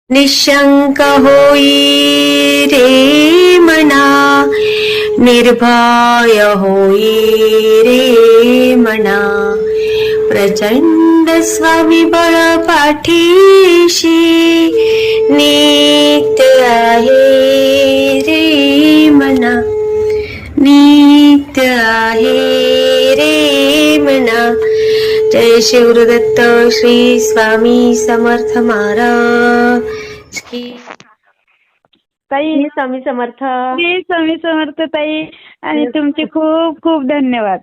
निशंक होई रे मना, निर्भय होई रे मना, प्रचंड स्वविबळ पाठीशी नित्य आहे रे मना, नित्य आहे रे मना. जय शिवदत्त श्री स्वामी समर्थ महाराज की. ताई स्वामी समर्थ. श्री स्वामी समर्थ ताई. आणि तुमचे खूप खूप धन्यवाद.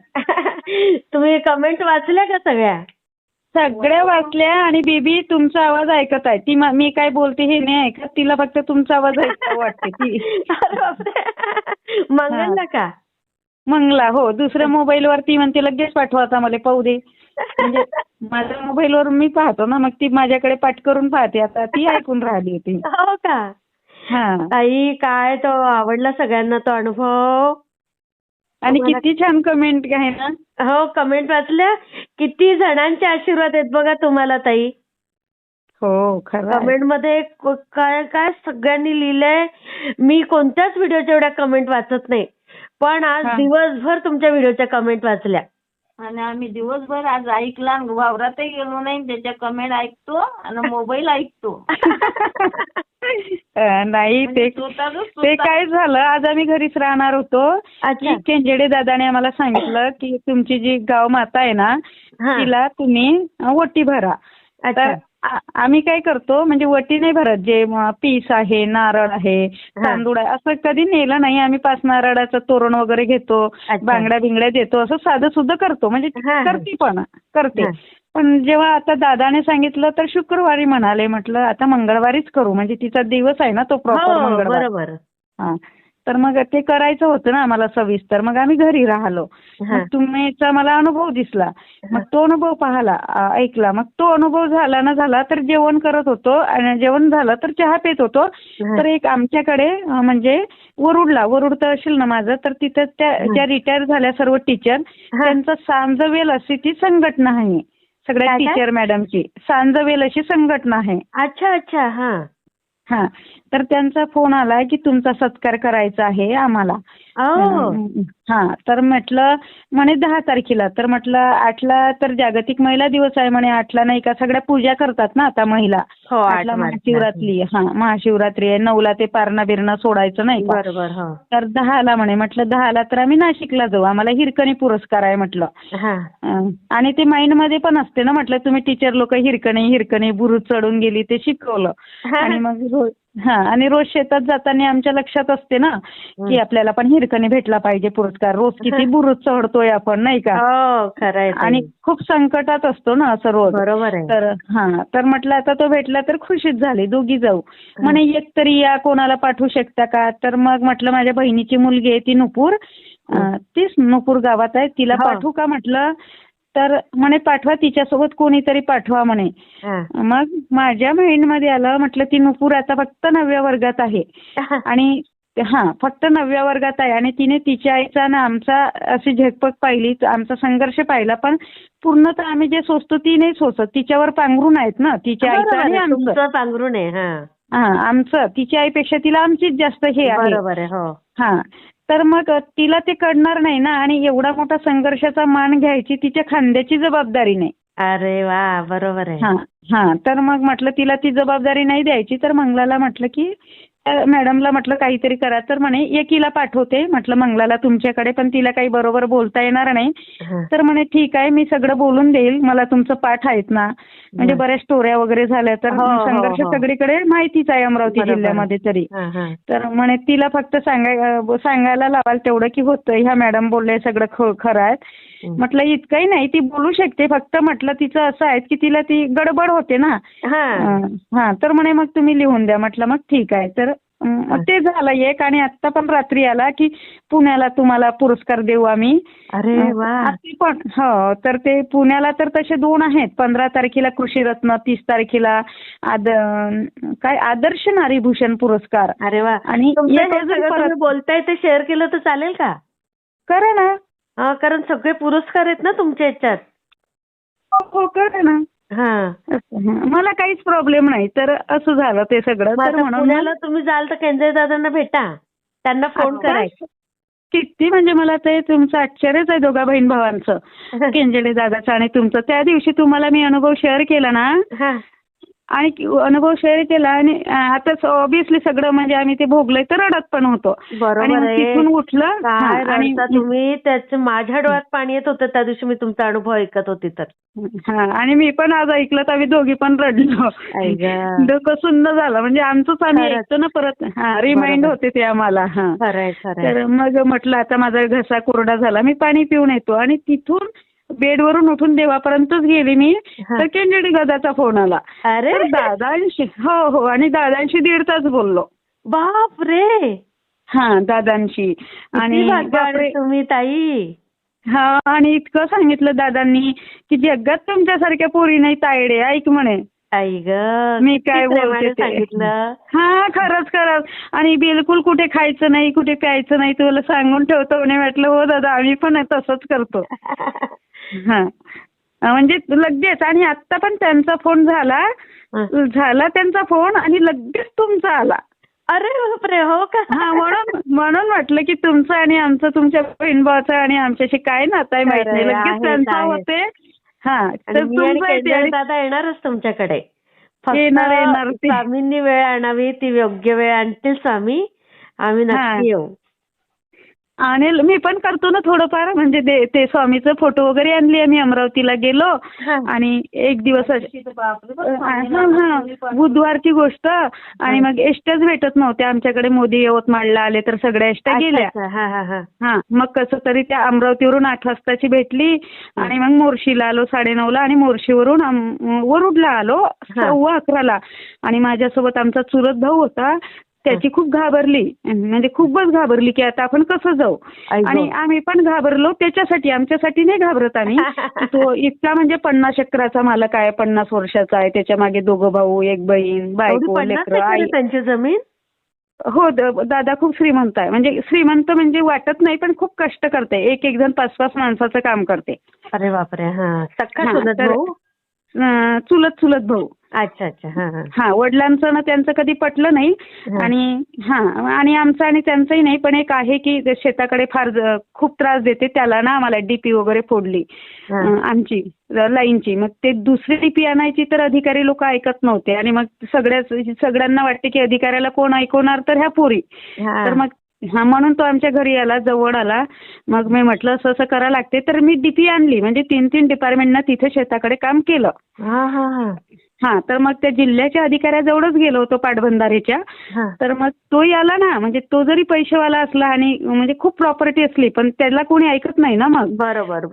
तुम्ही कमेंट वाचल्या का सगळ्या? सगळ्या वाचल्या. आणि बेबी तुमचा आवाज ऐकत आहे. ती मी काय बोलते हे नाही ऐकत. तिला फक्त तुमचा आवाज ऐकत वाटते ती. मंगलला का? मंगला हो. दुसऱ्या मोबाईलवर ती म्हणते लगेच पाठवा आता मला पाहू दे. म्हणजे माझ्या मोबाईलवर मी पाहतो ना, मग ती माझ्याकडे पाठ करून पाहते. आता ती ऐकून राहिली होती. हो का? हा. ताई काय तो आवडला सगळ्यांना तो अनुभव. आणि किती छान कमेंट आहे ना. हो कमेंट वाचल्या. किती जणांचे आशीर्वाद आहेत बघा तुम्हाला ताई. हो खरं. कमेंट मध्ये काय काय सगळ्यांनी लिहिलंय. मी कोणत्याच व्हिडिओच्या एवढ्या कमेंट वाचत नाही, पण आज दिवसभर तुमच्या व्हिडिओच्या कमेंट वाचल्या. आणि आम्ही दिवसभर आज ऐकला. वावरातही गेलो नाही, त्याच्या कमेंट ऐकतो आणि मोबाईल ऐकतो. नाही ते काय झालं, आज आम्ही घरीच राहणार होतो. की केंजेडे दादाने आम्हाला सांगितलं की तुमची जी गाव माता आहे ना, तिला तुम्ही ओटी भरा. तर आम्ही काय करतो, म्हणजे वटी नाही भरत. जे पीस आहे, नारळ आहे, तांदूळ आहे, असं कधी नेलं नाही आम्ही. 5 नारळाचं तोरण वगैरे घेतो, बांगड्या बिंगड्या देतो, असं साधं सुद्धा करतो. म्हणजे करते. पण जेव्हा आता दादाने सांगितलं तर शुक्रवारी म्हणाले. म्हटलं आता मंगळवारीच करू, म्हणजे तिचा दिवस आहे ना तो प्रॉपर मंगळवार. बरोबर. हा. तर मग ते करायचं होतं ना आम्हाला सविस्तर. मग आम्ही घरी राहिलो. मग तुम्हीचा मला अनुभव दिसला. मग तो अनुभव पाहिला, ऐकला. मग तो अनुभव झाला तर जेवण करत होतो. आणि जेवण झालं तर चहा पित होतो. तर एक आमच्याकडे म्हणजे वरुड तर असेल ना माझं, तर तिथं त्या रिटायर झाल्या सर्व टीचर, त्यांचं सांजवेल अशी ती संघटना आहे. सगळ्या टीचर मॅडमची सांजवेल अशी संघटना आहे. अच्छा. हा. तर त्यांचा फोन आला की तुमचा सत्कार करायचा आहे आम्हाला. हा. तर म्हटलं म्हणे 10 तारखेला. तर म्हटलं 8ला तर जागतिक महिला दिवस आहे म्हणे. 8ला नाही का सगळ्या पूजा करतात ना आता महिला. 8ला महाशिवरात्री. महाशिवरात्री आहे. 9ला ते पारणा बिरणा सोडायचं नाही का. बरोबर. तर 10ला म्हणे. म्हटलं 10ला तर आम्ही नाशिकला जाऊ, आम्हाला हिरकणी पुरस्कार आहे म्हटलं. आणि ते माइंड मध्ये पण असते ना. म्हटलं तुम्ही टीचर लोक हिरकणी बुरुज चढून गेली ते शिकवलं. आणि मग आणि रोज शेतात जाताना आमच्या लक्षात असते ना की आपल्याला पण हिरकणी भेटला पाहिजे पुरस्कार. रोज किती बुरुज चढतोय आपण नाही का. खरंय. आणि खूप संकटात असतो ना असं रोज. बरोबर आहे. तर म्हटलं आता तो भेटला तर खुशीच झाली. दोघी जाऊ म्हणे. एक तरी या, कोणाला पाठवू शकता का. तर मग म्हटलं माझ्या बहिणीची मुलगी आहे ती नुपूर, तीच नुपूर गावात आहे, तिला पाठवू का म्हटलं. तर म्हणे पाठवा, तिच्यासोबत कोणीतरी पाठवा म्हणे. मग माझ्या माइंड मध्ये आलं. म्हटलं ती नुपूर आता फक्त 9व्या वर्गात आहे. आणि फक्त 9व्या वर्गात आहे. आणि तिने तिच्या आईचा ना आमचा अशी झटपट पाहिली, आमचा संघर्ष पाहिला. पण पूर्णतः आम्ही जे सोचतो ती नाही सोचत. तिच्यावर पांघरून आहेत ना तिच्या आईचा आणि आमचं पांघरून आहे. आमचं तिच्या आईपेक्षा तिला आमचीच जास्त हे आहे. बरोबर आहे. तर मग तिला ते कळणार नाही ना. आणि एवढा मोठा संघर्षाचा मान घ्यायची तिच्या खांद्याची जबाबदारी नाही. अरे वा. बरोबर आहे. तर मग म्हटलं तिला ती जबाबदारी नाही द्यायची. तर मंगलाला म्हटलं की मॅडमला म्हटलं काहीतरी करा. तर म्हणे एकीला पाठवते. म्हटलं मंगलाला तुमच्याकडे, पण तिला काही बरोबर बोलता येणार नाही. तर म्हणे ठीक आहे मी सगळं बोलून देईल, मला तुमचं पाठ आहेत ना. म्हणजे बऱ्याच स्टोऱ्या वगैरे झाल्या. तर संघर्ष सगळीकडे माहितीच आहे अमरावती जिल्ह्यामध्ये तरी. तर म्हणे तिला फक्त सांगायला लावाल तेवढं की होतं. ह्या मॅडम बोलले सगळं खरं आहे. म्हटलं इतकंही नाही, ती बोलू शकते. फक्त म्हटलं तिचं असं आहे की तिला ती गडबड होते ना. तर म्हणे मग तुम्ही लिहून द्या. म्हटलं मग ठीक आहे. तर ते झालं एक. आणि आता पण रात्री आला की पुण्याला तुम्हाला पुरस्कार देऊ आम्ही. अरे वा. पण तर ते पुण्याला तर तसे 2 आहेत. 15 तारखेला कृषीरत्न, 30 तारखेला आदर्श नारीभूषण पुरस्कार. अरे वा. आणि बोलताय ते शेअर केलं तर चालेल का? करा ना. कारण सगळे पुरस्कार आहेत ना तुमच्या ह्याच्यात. हो करा ना. हा. मला काहीच प्रॉब्लेम नाही. तर असं झालं ते सगळं. मग तर आता म्हणून पुण्याला तुम्ही जाल तर केंद्रे दादांना भेटा, त्यांना फोन आता करायचा. किती म्हणजे मला ते तुमचं आश्चर्यच आहे दोघा बहीण भावांचं, केंजडे दादाचं आणि तुमचं. त्या दिवशी तुम्हाला मी अनुभव शेअर केला ना, हा. आणि अनुभव शेअर केला आणि आता ऑब्विसली सगळं म्हणजे आम्ही ते भोगलंय तर रडत पण होतो. आणि बरोबर मग आहे. तिथून उठलं काय आणि रडता तुम्ही, त्याचं माझ्या डोळ्यात पाणी येत होतं त्या दिवशी मी तुमचा अनुभव ऐकत होती तर. आणि मी पण आज ऐकलं तर आम्ही दोघी पण रडलो. आई गं. डोकं सुन्न झालं. म्हणजे आमचंच आम्ही खरंच. ऐकतो ना परत. रिमाइंड बरोबर. होते ते आम्हाला. खरंय खरंय. तर मग म्हटलं आता माझा घसा कोरडा झाला, मी पाणी पिऊन येतो. आणि तिथून बेडवरून उठून देवापर्यंतच गेली मी, हा. तर केंजडी दादाचा फोन आला. अरे तर दादांशी हो आणि दादांशी 1.5 तास बोललो. बाप रे, दादांशी. किती आणि भाग्यवान बापरे, तुम्ही ताई. आणि इतकं सांगितलं दादांनी की जगात तुमच्यासारख्या पोरी नाही तायडे, ऐक म्हणे. आई ग, मी किती काय प्रेमाने बोलते ते. सांगितलं. खरंच. आणि बिलकुल कुठे खायचं नाही, कुठे प्यायचं नाही, तुला सांगून ठेवतो म्हणे. म्हटलं हो दादा, आम्ही पण तसंच करतो. म्हणजे लगेच. आणि आता पण त्यांचा फोन झाला त्यांचा फोन आणि लगेच तुमचा आला. अरे बापरे, हो का. म्हणून म्हटलं की तुमचं आणि आमचं, तुमच्या बहीण भावाचं आणि आमच्याशी काय नातं आहे माहित नाही. लगेच त्यांचा होते. तर मी आणि केंद्रे तुमचं दादा येणारच तुमच्याकडे. येणार फक्त स्वामींनी वेळ आणावी, ती योग्य वेळ आणतील स्वामी, आम्ही नक्की येऊ. आणि मी पण करतो ना थोडंफार. म्हणजे ते स्वामीचं फोटो वगैरे आणली. आम्ही अमरावतीला गेलो आणि एक दिवस बुधवारची गोष्ट. आणि मग एसट्याच भेटत नव्हत्या आमच्याकडे. मोदी यवतमाळला आले तर सगळ्या एसट्या गेल्या. मग कसं तरी त्या अमरावतीवरून 8 वाजताची भेटली. आणि मग मोर्शीला आलो 9:30ला. आणि मोर्शीवरून वरुडला आलो 11:15ला. आणि माझ्यासोबत आमचा चुलत भाऊ होता. त्याची खूप घाबरली, म्हणजे खूपच घाबरली की आता आपण कसं जाऊ. आणि आम्ही पण घाबरलो त्याच्यासाठी, आमच्यासाठी नाही घाबरत आम्ही. तो इतका म्हणजे 50 एकराचा मालक आहे, 50 वर्षाचा आहे. त्याच्या मागे 2 भाऊ, 1 बहीण, बायको, लेकरं, आई. त्यांची जमीन. हो, दादा खूप श्रीमंत आहे. म्हणजे श्रीमंत म्हणजे वाटत नाही, पण खूप कष्ट करते. एक जण 5-5 माणसाचं काम करते. अरे बापरे. सक्का चुलत भाऊ. चुलत भाऊ. अच्छा. वडिलांचं ना त्यांचं कधी पटलं नाही. आणि आमचं आणि त्यांचंही नाही. पण एक आहे की शेताकडे फार खूप त्रास देते. त्याला ना आम्हाला डीपी वगैरे फोडली आमची लाईनची. मग ते दुसरी डीपी आणायची तर अधिकारी लोक ऐकत नव्हते. आणि मग सगळ्यांना वाटते की अधिकाऱ्याला कोण ऐकवणार, तर ह्या पोरी. तर मग म्हणून तो आमच्या घरी आला, जवळ आला. मग मी म्हटलं असं करावं लागते. तर मी डीपी आणली. म्हणजे 3 डिपार्टमेंटना तिथे शेताकडे काम केलं. तर मग त्या जिल्ह्याच्या अधिकाऱ्याजवळच गेलो होतो, पाटबंधारेच्या. तर मग तोही आला ना. म्हणजे तो जरी पैसेवाला असला आणि म्हणजे खूप प्रॉपर्टी असली, पण त्याला कोणी ऐकत नाही ना मग. बरोबर.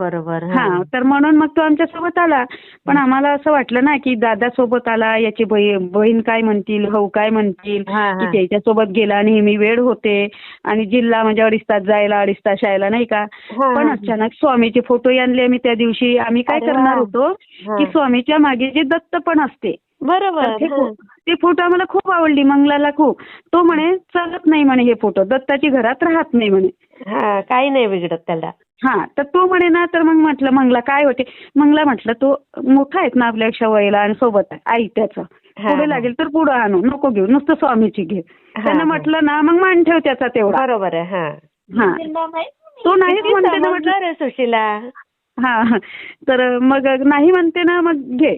तर म्हणून मग तो आमच्या सोबत आला. पण आम्हाला असं वाटलं ना की दादा सोबत आला, याची बहीण काय म्हणतील, भाऊ काय म्हणतील, की त्याच्यासोबत गेला, नेहमी वेळ होते. आणि जिल्हा म्हणजे 2.5 तास जायला, 2.5 तास यायला, नाही का. पण अचानक स्वामीचे फोटो आणले आम्ही त्या दिवशी. आम्ही काय करणार होतो की स्वामीच्या मागे जे दत्त पण असते, बरोबर, ते फोटो आम्हाला खूप आवडली, मंगलाला खूप. तो म्हणे चालत नाही म्हणे हे फोटो, दत्ताची घरात राहत नाही म्हणे. काही नाही बिघडत त्याला. तर तो म्हणे ना. तर मग म्हटलं मंगला काय होते. मंगला म्हटलं तो मोठा आहेत ना आपल्यापेक्षा वयाला आणि सोबत आई त्याचं. पुढे लागेल तर पुढे आणू, नको घेऊ, नुसतं स्वामीची घे. त्यानं म्हटलं ना मग मान ठेव त्याचा तेवढा. बरोबर आहे. तो नाहीच म्हणते ना म्हटलं. सुशीला. तर मग नाही म्हणते ना, मग घे.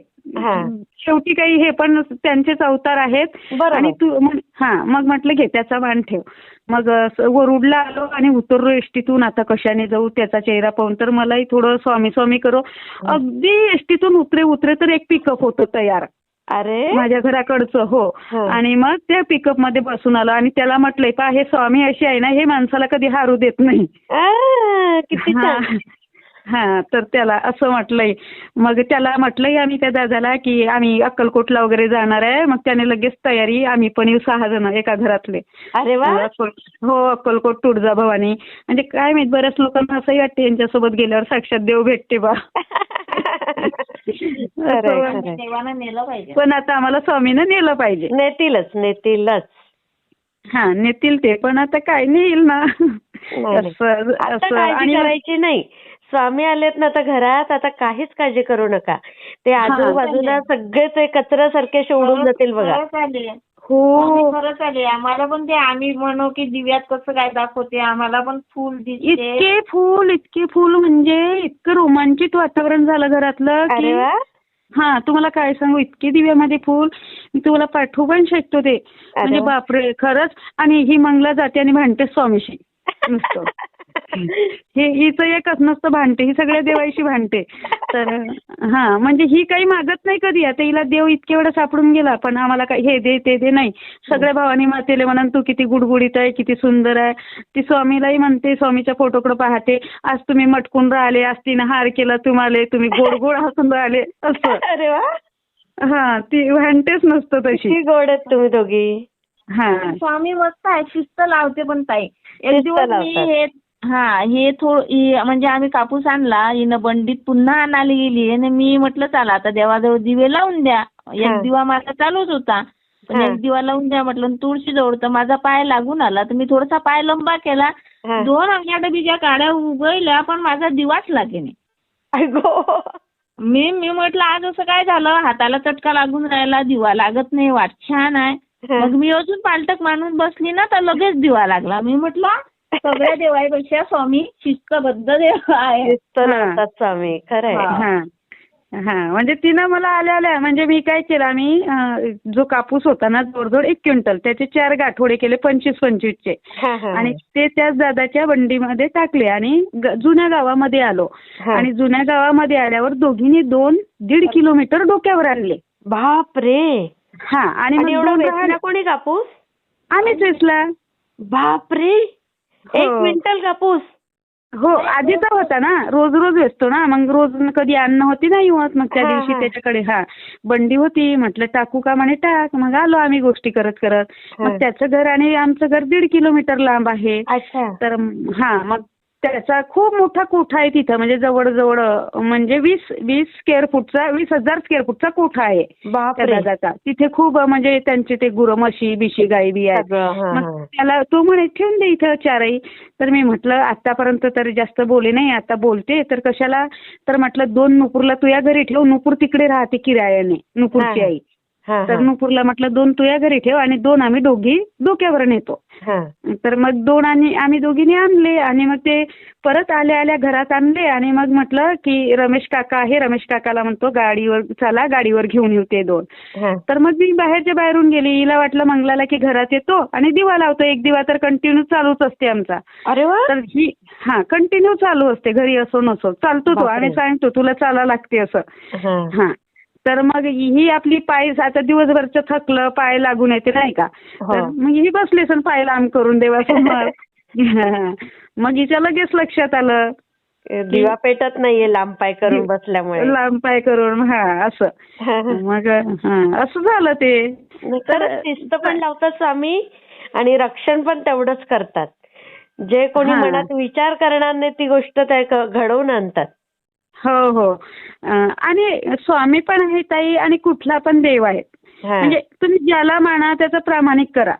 शेवटी काही हे पण त्यांचेच अवतार आहेत. आणि तू मग म्हटलं घे त्याचा मान ठेव. मग वरुडला आलो आणि उतरलो एसटीतून. आता कशाने जाऊ, त्याचा चेहरा पाहून तर मलाही थोडं स्वामी करो. अगदी एसटीतून उतरे तर एक पिकअप होतं तयार. अरे, माझ्या घराकडचं. हो. आणि मग त्या पिकअप मध्ये बसून आलो. आणि त्याला म्हटलंय पहा, हे स्वामी अशी आहे ना, हे माणसाला कधी हारू देत नाही. किती छान. तर त्याला असं म्हटलंय. मग त्याला म्हटलंय आम्ही त्या दादाला की आम्ही अक्कलकोटला वगैरे जाणार आहे. मग त्याने लगेच तयारी, आम्ही पण येऊ 6 जण एका घरातले. अरे वा. हो, अक्कलकोट, तुळजाभवानी. म्हणजे काय माहित, बऱ्याच लोकांना असंही वाटते यांच्यासोबत गेल्यावर साक्षात देव भेटते बा. देवानं नेलं पाहिजे. पण आता आम्हाला स्वामीनं नेलं पाहिजे. नेतीलच. नेतील ते. पण आता काय नेईल ना. काळजी करायची नाही. स्वामी आलेत ना आता घरात, आता काहीच काळजी करू नका. ते आजूबाजूला सगळे ते कचऱ्यासारखे असे उडून जातील बघा. खरंच आले. हो. खरंच आले. आम्हाला पण ते आम्ही म्हणू की दिव्यात कसं काय दाखवते, आम्हाला पण फुल दिसते. इतके फुल म्हणजे इतकं रोमांचित वातावरण झालं घरातलं की अरे वा. हा तुम्हाला काय सांगू, इतके दिव्यामध्ये फुल मी तुम्हाला पाठवू पण शकतो ते. म्हणजे वा. बापरे खरंच. आणि ही मंगला जाते आणि भांडते स्वामीशी नुसतं. हिचं एकच नसतं भांडते, ही सगळ्या देवाशी भांडते. तर हा म्हणजे ही काही मागत नाही कधी. आता हिला देव इतके वेळा सापडून गेला पण आम्हाला काही हे दे ते दे नाही. सगळ्या भावानी मातेले म्हणून तू किती गुडगुडीत आहे, किती सुंदर आहे. ती स्वामीलाही म्हणते, स्वामीच्या फोटोकडे पाहते, आज तुम्ही मटकून राहिले, आज तिनं हार केला तुम्हाला, तुम्ही गोड गोड हसून राहिले असं. अरे वा. हा ती भांडतेच नसतं तशी. किती गोड आहेत तुम्ही दोघी. हा स्वामी मस्त आहे, शिस्त लावते पण ताई. एक शिस्त दिवस मी लावतात. हे म्हणजे आम्ही कापूस आणला, हिनं बंडीत पुन्हा आणायला गेली आणि मी म्हटलं चला आता देवाजवळ दिवे लावून द्या. हा. एक दिवा माझा चालूच होता, पण हा. एक दिवा लावून द्या म्हटलं. तुळशी जवळ तर माझा पाय लागून आला, तर मी थोडासा पाय लंबा केला. हा. 2 अंगाड्या बिजा काड्या उगवल्या पण माझा दिवाच लागे नाही. अगो. मी म्हटलं आज असं काय झालं, हाताला चटका लागून राहिला, दिवा लागत नाही, वाट छान आहे. मग मी अजून पालटक मानून बसली ना तर लगेच दिवा लागला. मी म्हटलं सगळ्या देवापेक्षा स्वामी शिस्तबद्ध देव आहे. शिस्त लावतात स्वामी. खरंय. हा हा म्हणजे तिनं मला आल्या म्हणजे मी काय केलं, आम्ही जो कापूस होता ना जवळजवळ 1 क्विंटल त्याचे 4 गाठोडे केले 25-25चे. हा, हा, आणि ते त्याच दादाच्या बंडीमध्ये टाकले आणि जुन्या गावामध्ये आलो. हा. आणि जुन्या गावामध्ये आल्यावर दोघींनी 2-1.5 किलोमीटर डोक्यावर आणले. बाप रे. हा आणि मग एवढा 2 वेचला कोणी कापूस. आम्हीच वेचला. बाप रे. 1 क्विंटल कापूस. हो आधीचा होता ना, रोज रोज वेचतो ना, मग रोज कधी अन्न होती नाही होत. मग त्या दिवशी त्याच्याकडे बंडी होती, म्हटलं टाकू का, म्हणे टाक. मग आलो आम्ही गोष्टी करत करत. मग त्याचं घर आणि आमचं घर 1.5 किलोमीटर लांब आहे. अच्छा. तर मग त्याचा खूप मोठा कोठा आहे तिथं, म्हणजे जवळ म्हणजे 20,000 स्क्वेअर फूटचा कोठा आहे त्या दादाचा. तिथे खूप म्हणजे त्यांचे ते गुरं म्हशी बिशी गाई बी आहेत. मग त्याला तो म्हणे ठेवून दे इथं 4ही. तर मी म्हटलं आतापर्यंत तर जास्त बोले नाही, आता बोलते तर कशाला. तर म्हटलं 2 नुपूरला तुझ्या घरी ठेव, नुपूर तिकडे राहते किरायाने, नुपूरची आई. तर नुपूरला म्हटलं 2 तुझ्या घरी ठेव आणि 2 आम्ही दोघी डोक्यावर नेतो. तर मग 2 आम्ही दोघींनी आणले आणि मग ते परत आल्या घरात आणले. आणि मग म्हटलं की रमेश काका आहे, रमेश काकाला म्हणतो गाडीवर चला, गाडीवर घेऊन येऊ ते 2. तर मग मी बाहेरून गेली. हिला वाटलं मंगलाला की घरात येतो आणि दिवा लावतो. 1 दिवा तर कंटिन्यू चालूच असते आमचा. अरे वा. तर ही कंटिन्यू चालू असते, घरी असो नसो चालतो तो. आणि सांगतो तुला चाला लागते असं. तर मग ही आपली पाय आता दिवसभरचं थकलं, पाय लागून येते नाही का. तर मग ही बसली सण पाय लांब करून देवासमोर. मग हिच्या लगेच लक्षात आलं दिवा पेटत नाहीये लांब पाय करून बसल्यामुळे. लांब पाय करून असं. मग असं झालं ते. खरंच शिस्त पण लावतात स्वामी आणि रक्षण पण तेवढंच करतात. जे कोणी मनात विचार करणार नाही ती गोष्ट ते घडवून आणतात. हो. आणि स्वामी पण आहे ताई आणि कुठला पण देव आहे. म्हणजे तुम्ही ज्याला माना त्याचं प्रामाणिक करा.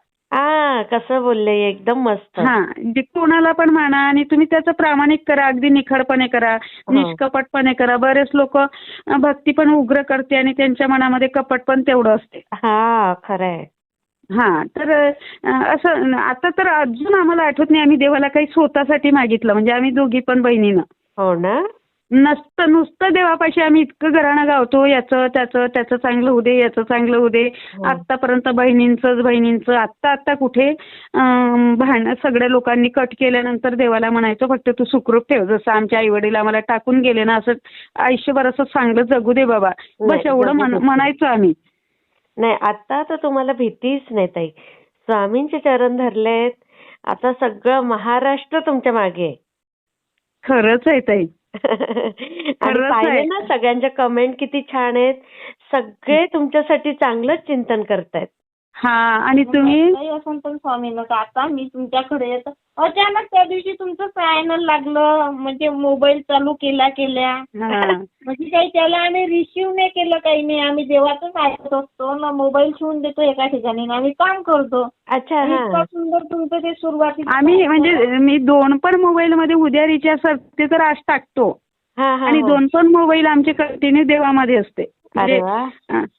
कसं बोलले, एकदम मस्त. कोणाला पण माना आणि तुम्ही त्याचं प्रामाणिक करा, अगदी निखळपणे करा, निष्कपटपणे करा. बरेच लोक भक्ती पण उग्र करते आणि त्यांच्या मनामध्ये कपट पण तेवढं असते. खरंय. तर असं आता तर अजून आम्हाला आठवत नाही आम्ही देवाला काही स्वतःसाठी मागितलं, म्हणजे आम्ही दोघी पण बहिणीनं. हो ना. नुसतं देवापाशी आम्ही इतकं घराणं गावतो, याचं त्याचं चांगलं होऊ दे, याचं चांगलं होऊ दे. आतापर्यंत बहिणींचं आत्ता कुठे सगळ्या लोकांनी कट केल्यानंतर देवाला म्हणायचं फक्त तू सुखरूप ठेव, जसं आमच्या आई वडील आम्हाला टाकून गेले ना, असं आयुष्यभर असं चांगलं जगू दे बाबा, बस एवढं म्हणायचं आम्ही. नाही आता तर तुम्हाला भीतीच नाही ताई. स्वामींचे चरण धरलेत, आता सगळं महाराष्ट्र तुमच्या मागे आहे. खरंच आहे ताई. आणि पाहिलं ना सगळ्यांच्या कमेंट किती छान आहेत. सगळे तुमच्यासाठी चांगलंच चिंतन करतायत. हा आणि तुम्ही नाही असं पण स्वामीनं का आता मी तुमच्याकडे येत अचानक त्या दिवशी तुमचं चॅनल लागलं म्हणजे मोबाईल चालू केल्या हा. म्हणजे काही त्याला आम्ही रिसिव्ह नाही केलं काही नाही आम्ही देवाचंच ऐकत असतो ना मोबाईल ठेवून देतो एका ठिकाणी आणि आम्ही काम करतो. अच्छा. आणि हा. इतकं सुंदर तुमचं ते सुरुवातीला आम्ही म्हणजे मी 2 पण मोबाईलमध्ये उद्या रिचार्ज करते तर आज टाकतो हा. हा. आणि हा. 2 पण मोबाईल आमचे कंटिन्यू देवामध्ये असते. म्हणजे अरे वा.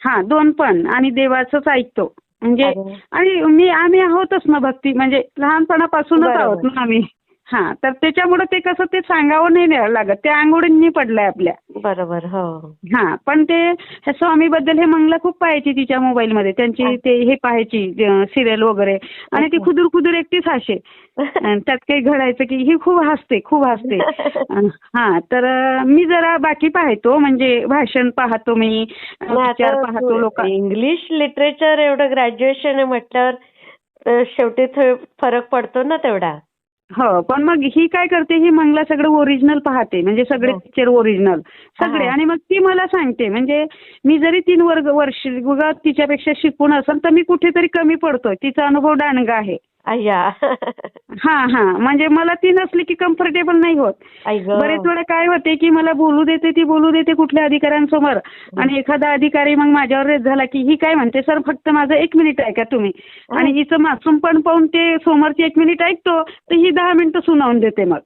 हा 2 पण आणि देवाचंच ऐकतो म्हणजे अरे वा. आणि आम्ही आहोतच ना भक्ती म्हणजे लहानपणापासूनच बरोबर. आहोत ना आम्ही. हा तर त्याच्यामुळे ते कसं ते सांगावं नाही लागत ते अंगोडींनी पडलंय आपल्या. बरोबर. हो. हा पण ते स्वामीबद्दल हे मंगला खूप पाहायची तिच्या मोबाईलमध्ये त्यांची ते हे पाहायची सिरियल वगैरे आणि ती खुदूर खुदूर एकटीच हसे त्यात काही घडायचं की ही खूप हसते. हा तर मी जरा बाकी पाहतो म्हणजे भाषण पाहतो मी विचार पाहतो लोक. इंग्लिश लिटरेचर एवढं ग्रॅज्युएशन आहे म्हटल्यावर शेवटी फरक पडतो ना तेवढा. हो पण मग ही काय करते ही मंगला सगळं ओरिजिनल पाहते म्हणजे सगळे पिक्चर ओरिजिनल सगळे आणि मग ती मला सांगते म्हणजे मी जरी 3 वर्ष तिच्यापेक्षा शिकून असेल तर मी कुठेतरी कमी पडतोय तिचा अनुभव दांडगा आहे. अय्या. हा म्हणजे मला ती नसली की कम्फर्टेबल नाही होत. बरेच वेळा काय होते की मला ती बोलू देते कुठल्या अधिकाऱ्यांसमोर आणि एखादा अधिकारी मग माझ्यावर रेट झाला की ही काय म्हणते सर फक्त माझं 1 मिनिट ऐका तुम्ही आणि हिचं मासूम पण पाहून ते समोरची 1 मिनिट ऐकतो तर ही 10 मिनिटं सुनावून देते मग.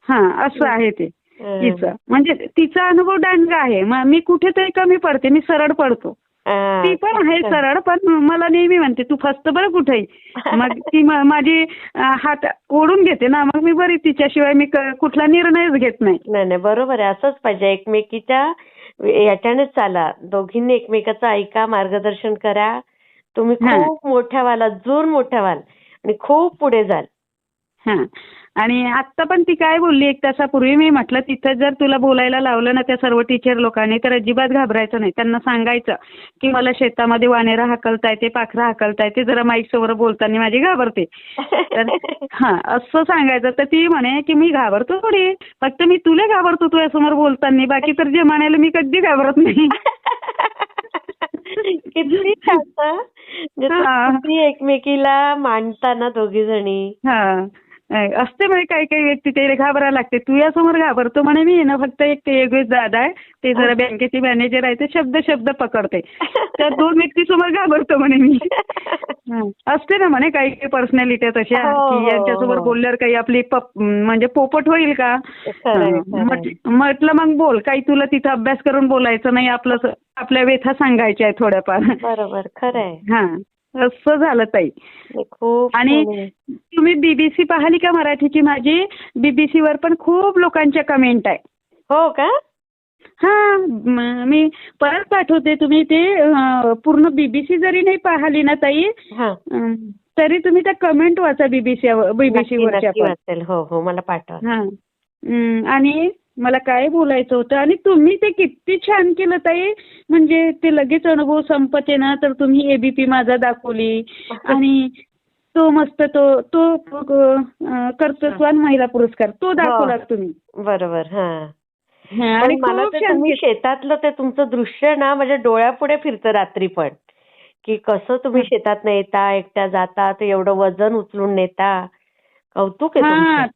हा असं आहे ते तिचं म्हणजे तिचा अनुभव दांडगा आहे मी कुठेतरी कमी पडते मी सरळ पडतो. ती पण आहे सरळ पण मला नेहमी म्हणते तू फसत बरं कुठेही मग ती माझी हात ओढून घेते ना मग मी बरी तिच्याशिवाय मी कुठला निर्णयच घेत नाही. नाही बरोबर आहे असंच पाहिजे एकमेकीच्या याच्यानेच चाला दोघींनी एकमेकाचं ऐका मार्गदर्शन करा तुम्ही खूप मोठ्या व्हाल अजून मोठ्या व्हाल आणि खूप पुढे जाल. हा आणि आत्ता पण ती काय बोलली 1 तासापूर्वी मी म्हटलं तिथं जर तुला बोलायला लावलं ना त्या सर्व टीचर लोकांनी तर अजिबात घाबरायचं नाही त्यांना सांगायचं की मला शेतामध्ये वानेरा हाकलता येते पाखरं हाकलता येते जरा माईक समोर बोलताना माझी घाबरते. तर हा असं सांगायचं तर ती म्हणे की मी घाबरतो थोडी फक्त मी तुला घाबरतो तुझ्यासमोर बोलताना बाकी तर जे म्हणायला मी कधी घाबरत नाही. किती एकमेकीला मांडताना दोघी जणी. हा असते म्हणजे काही काही व्यक्ती ते घाबरायला लागते तुझ्यासमोर घाबरतो म्हणे मी ना फक्त एक ते वेगळेच दादा आहे ते जरा बँकेचे मॅनेजर आहे ते शब्द पकडते त्या 2 व्यक्तीसमोर घाबरतो म्हणे मी. असते ना म्हणे काही काही पर्सनॅलिटी तशा की यांच्यासमोर बोलल्यावर काही आपली म्हणजे पोपट होईल का. म्हटलं मग बोल काही तुला तिथं अभ्यास करून बोलायचं नाही आपल्या व्यथा सांगायच्या आहे थोड्याफार. बरोबर खरंय. हा असं झालं ताई. आणि तुम्ही बीबीसी पाहिली का मराठीची माझी बीबीसी वर पण खूप लोकांच्या कमेंट आहे. हो का. हा मी परत पाठवते तुम्ही ते पूर्ण बीबीसी जरी नाही पाहिली ना ताई तरी तुम्ही त्या कमेंट वाचा बीबीसी वरच्या पण. हो मला पाठवा. आणि मला काय बोलायचं होतं आणि तुम्ही ते किती छान केलं ताई म्हणजे ते लगेच अनुभव संपते ना तर तुम्ही एबीपी माझा दाखवली आणि तो मस्त तो कर्तृत्वान महिला पुरस्कार तो दाखवला तुम्ही. बरोबर. आणि मला ते तुम्ही शेतातलं ते तुमचं दृश्य ना माझ्या डोळ्यापुढे फिरतं रात्री पण की कसं तुम्ही शेतात नेता एकट्या जाता ते एवढं वजन उचलून नेता कौतुक आहे.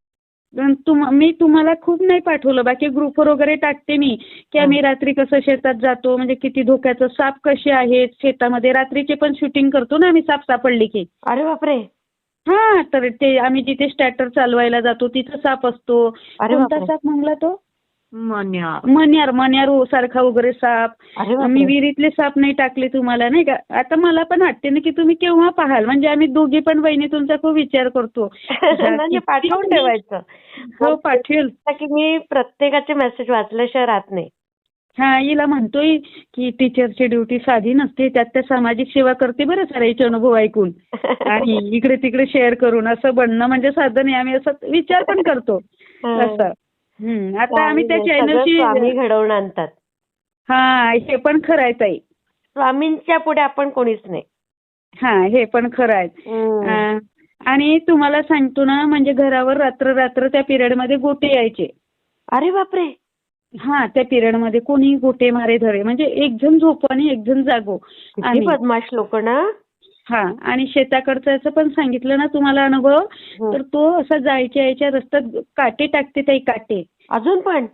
मी तुम्हाला खूप नाही पाठवलं बाकी ग्रुपवर वगैरे टाकते मी की आम्ही रात्री कसं शेतात जातो म्हणजे किती धोक्याचं साप कसे आहेत शेतामध्ये रात्रीचे पण शूटिंग करतो ना आम्ही साप सापडली की. अरे बापरे. हा तर ते आम्ही जिथे स्टॅटर चालवायला जातो तिथं साप असतो. कोणता साप म्हणला तो मण्यार सारखा वगैरे साप. मी विहिरीतले साप नाही टाकले तुम्हाला नाही का आता मला पण वाटते ना की तुम्ही केव्हा पाहाल म्हणजे आम्ही दोघी पण बहिणी तुमचा खूप विचार करतो. पाठवून ठेवायचं. हो पाठवेल की मी प्रत्येकाचे मेसेज वाचल्याशिवाय राहत नाही. हिला म्हणतोय की टीचरची ड्युटी साधी नसते त्यात त्या सामाजिक सेवा करते बरं सराईचे अनुभव ऐकून आणि इकडे तिकडे शेअर करून असं बनणं म्हणजे साधं नाही आम्ही असं विचार पण करतो असं. आता आम्ही त्या चॅनलची स्वामी घडवून आणतात. हे पण खरं आहे ताई स्वामींच्या पुढे आपण कोणीच नाही. हे पण खरं आहे. आणि तुम्हाला सांगतो ना म्हणजे घरावर रात्र त्या पिरियड मध्ये गोटे यायचे. अरे बापरे. हा त्या पिरियडमध्ये कोणी गोटे मारे धरे म्हणजे एक जण झोपो आणि एक जण जागो. किती आणि बदमाश लोक ना. हा आणि शेताकडचं याचं पण सांगितलं ना तुम्हाला अनुभव, तर तो असा जायच्या यायच्या रस्त्यात काटे टाकते ताई, काटे. अजून पण.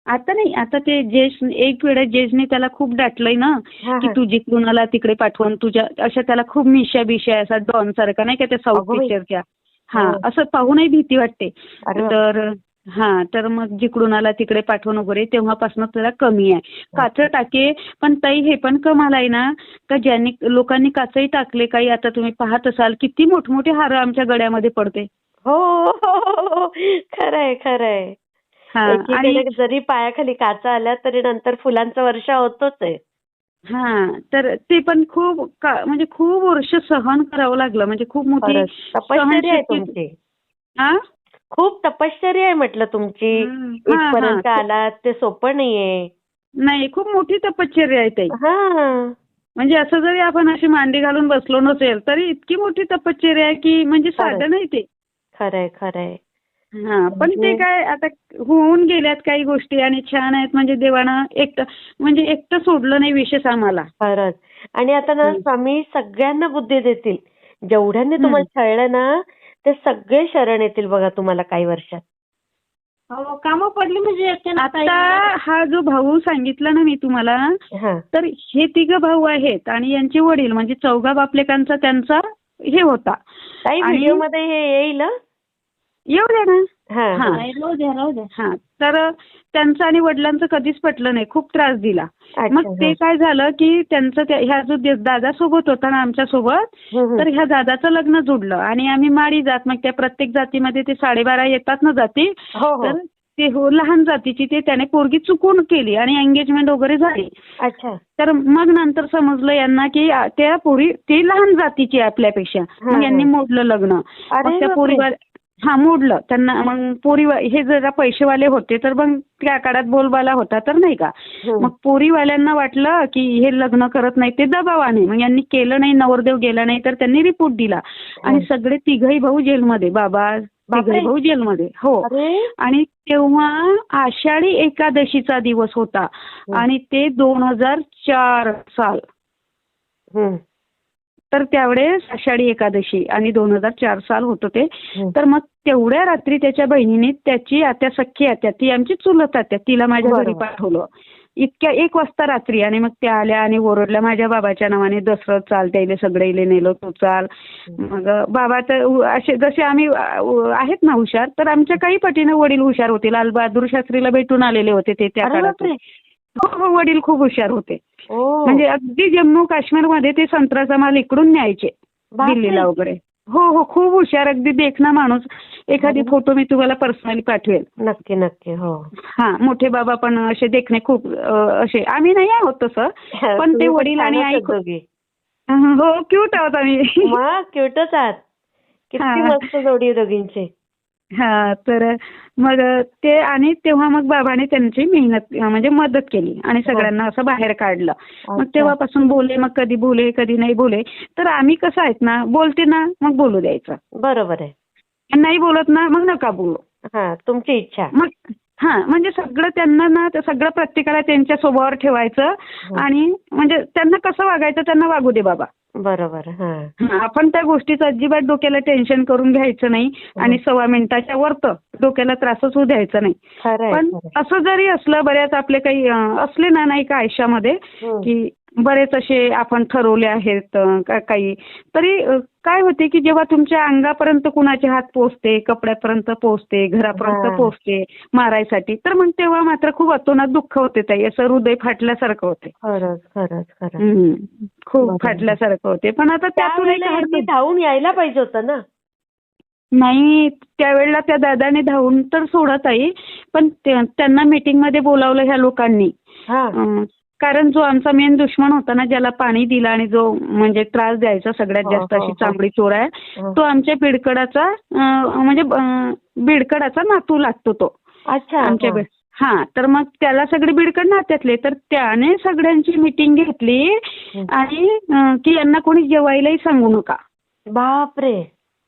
आता नाही, आता ते जेश एक वेळा जेजने त्याला खूप डाटलंय ना हा, की हा. तुझी कुणाला तिकडे पाठवून तुझ्या अशा त्याला खूप मिशा बिशा असा डॉन सारखा नाही का त्या साऊथ अगं बाई. पिक्चरच्या. हा हो. असं पाहूनही भीती वाटते. अरे बाप. तर तर मग जिकडून आला तिकडे पाठवून वगैरे तेव्हापासून त्याला कमी आहे. काचं टाके पण ताई हे पण कमाल आहे ना का ज्यांनी लोकांनी काचही टाकले काही आता तुम्ही पाहत असाल किती मोठमोठे हार आमच्या गळ्यामध्ये पडते. हो, हो. खरंय खरंय. हा आणि एकीकडे जरी पायाखाली काचा आल्या तरी नंतर फुलांचा वर्षा होतोच आहे. हा तर ते पण खूप म्हणजे खूप वर्ष सहन करावं लागलं म्हणजे खूप मोठी खरंच तपश्चर्या आहे सहनशक्ती. तुमची. हा खूप तपश्चर्या आहे म्हटलं तुमची. हा, हा. इथपर्यंत आलात ते सोपं नाहीये. नाही खूप मोठी तपश्चर्या आहे ताई. हा. म्हणजे असं जरी आपण अशी मांडी घालून बसलो नसेल तरी इतकी मोठी तपश्चर्या आहे की म्हणजे साधं नाही ते. खरंय खरंय. हा पण ते काय आता होऊन गेल्यात काही गोष्टी आणि छान आहेत म्हणजे देवानं एकटं सोडलं नाही विशेष आम्हाला. खरंच. आणि आता ना स्वामी सगळ्यांना बुद्धी देतील. जेवढ्यांनी तुम्हाला छळलं ना ते सगळे शरण येतील बघा तुम्हाला काही वर्षात. हो कामं पडली म्हणजे आता हा जो भाऊ सांगितला ना मी तुम्हाला, हा. तर हे तिघं भाऊ आहेत आणि यांचे वडील म्हणजे चौघा बापलेकांचा त्यांचा हे होता. काही आणि व्हिडिओ मध्ये हे येईल हं? येऊ द्या ना. हा, हा. राहू द्या. हा तर त्यांचं आणि वडिलांचं कधीच पटलं नाही, खूप त्रास दिला. अच्छा, मग ते काय झालं की त्यांचं ह्या जो दादा सोबत होता ना आमच्या सोबत, तर ह्या दादाचं लग्न जुडलं आणि आम्ही माळी जात मग त्या प्रत्येक जातीमध्ये ते 12.5 येतात ना जाती, हो, हो. तर ते लहान जातीची ते त्याने पोरगी चुकून केली आणि एंगेजमेंट वगैरे झाली. अच्छा. तर मग नंतर समजलं यांना की त्या पोरी ती लहान जातीची आहे आपल्यापेक्षा. मग यांनी मोडलं लग्न. मग त्या पोरीवर मोडलं त्यांना. मग पोरी हे जरा पैसेवाले होते तर मग त्या काळात बोलबाला होता तर नाही का. मग पोरीवाल्यांना वाटलं की हे लग्न करत नाही ते दबावाने. मग यांनी केलं नाही, नवरदेव गेला नाही तर त्यांनी रिपोर्ट दिला आणि सगळे तिघही भाऊ जेलमध्ये. बाबा तिघही भाऊ जेलमध्ये. हो. आणि तेव्हा आषाढी एकादशीचा दिवस होता आणि ते 2004 साल. तर त्यावेळेस आषाढी एकादशी आणि 2004 साल होतं ते. तर मग तेवढ्या रात्री त्याच्या बहिणीने त्याची आत्या, सख्खी आत्या, ती आमची चुलत आत्या, तिला माझ्या घरी पाठवलं इतक्या 1 वाजता रात्री. आणि मग त्या आल्या आणि ओरडल्या माझ्या बाबाच्या नावाने, दसरथ चाल त्याला सगळे इले नेलो तू चाल. मग बाबा तर असे जसे आम्ही आहेत ना हुशार, तर आमच्या काही पटीनं वडील हुशार होते. लालबहादूर शास्त्रीला भेटून आलेले होते ते त्या काळात. हो, वडील खूप हुशार होते. म्हणजे अगदी जम्मू काश्मीरमध्ये ते संत्र्याचा माल इकडून न्यायचे दिल्लीला वगैरे. हो हो खूप हुशार, अगदी देखना माणूस. एखादी फोटो मी तुम्हाला पर्सनली पाठवेल. नक्की नक्की. हो. हा मोठे बाबा पण असे देखणे खूप असे. आम्ही नाही आहोत तसं, पण ते वडील आणि आई हो क्यूट आहोत आम्ही. क्यूटच आहात. किती मस्त जोडी दोघींची. हा तर मग ते आणि तेव्हा मग बाबाने त्यांची मेहनत म्हणजे मदत केली आणि सगळ्यांना असं बाहेर काढलं. मग तेव्हापासून बोले, मग कधी बोले कधी नाही बोले. तर आम्ही कसं आहेत ना, बोलते ना मग बोलू द्यायचं. बरोबर आहे. नाही बोलत ना मग नका बोलू. तुमची इच्छा. मग म्हणजे सगळं त्यांना ना सगळं प्रत्येकाला त्यांच्या स्वभावावर ठेवायचं आणि म्हणजे त्यांना कसं वागायचं त्यांना वागू दे बाबा. बरोबर. आपण त्या गोष्टीचं अजिबात डोक्याला टेन्शन करून घ्यायचं नाही आणि 1.25 मिनिटाच्या वर तर डोक्याला त्रासच होऊ द्यायचा नाही. पण असं जरी असलं, बऱ्याच आपले काही असले ना नाही का आयुष्यामध्ये की बरेच असे आपण ठरवले आहेत काही, तरी काय होते की जेव्हा तुमच्या अंगापर्यंत कुणाचे हात पोहोचते, कपड्यापर्यंत पोहोचते, घरापर्यंत पोहोचते मारायसाठी, तर मग तेव्हा मात्र खूप अतोनात दुःख होते ताई. असं हृदय फाटल्यासारखं होते. खूप फाटल्यासारखं होते. पण आता त्यातून धावून यायला पाहिजे होतं ना. नाही त्यावेळेला त्या दादाने धावून तर सोडत आहे, पण त्यांना मीटिंगमध्ये बोलावलं ह्या लोकांनी. कारण जो आमचा मेन दुश्मन होता ना, ज्याला पाणी दिलं आणि जो म्हणजे त्रास द्यायचा सगळ्यात जास्त, अशी चांबडी चोर आहे, तो आमच्या बिडकडाचा म्हणजे बिडकडाचा नातू लागतो तो. आमच्या तर मग त्याला सगळे बिडकड नात्यातले, तर त्याने सगळ्यांची मीटिंग घेतली आणि की यांना कोणी जेवायलाही सांगू नका. बापरे.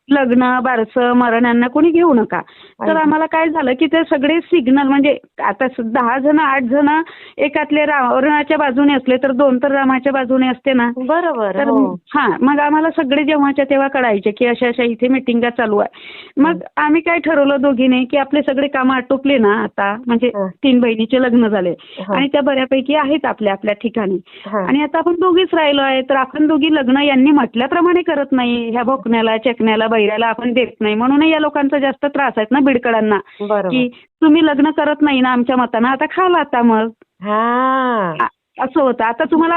लग्न बारसं मरण यांना कोणी घेऊ नका. तर आम्हाला काय झालं की ते सगळे सिग्नल म्हणजे आता 10 जण 8 जण एकातले रावणाच्या बाजूने असले तर 2 तर रामाच्या बाजूने असते ना. बरोबर. तर हो. मग आम्हाला सगळे जेव्हाच्या तेव्हा कळायचे की अशा अशा इथे मिटिंगा चालू आहे. मग आम्ही काय ठरवलं दोघीने की आपले सगळे कामं आटोपले ना आता म्हणजे 3 बहिणीचे लग्न झाले आणि त्या बऱ्यापैकी आहेत आपल्या आपल्या ठिकाणी आणि आता आपण दोघीच राहिलो आहे तर आपण दोघी लग्न यांनी म्हटल्याप्रमाणे करत नाही. ह्या भोकण्याला चेकण्याला बैराला आपण देत नाही म्हणून या लोकांचा जास्त त्रास आहेत ना बिडकडांना की तुम्ही लग्न करत नाही ना आमच्या मतानं आता खाला आता मग असं होतं. आता तुम्हाला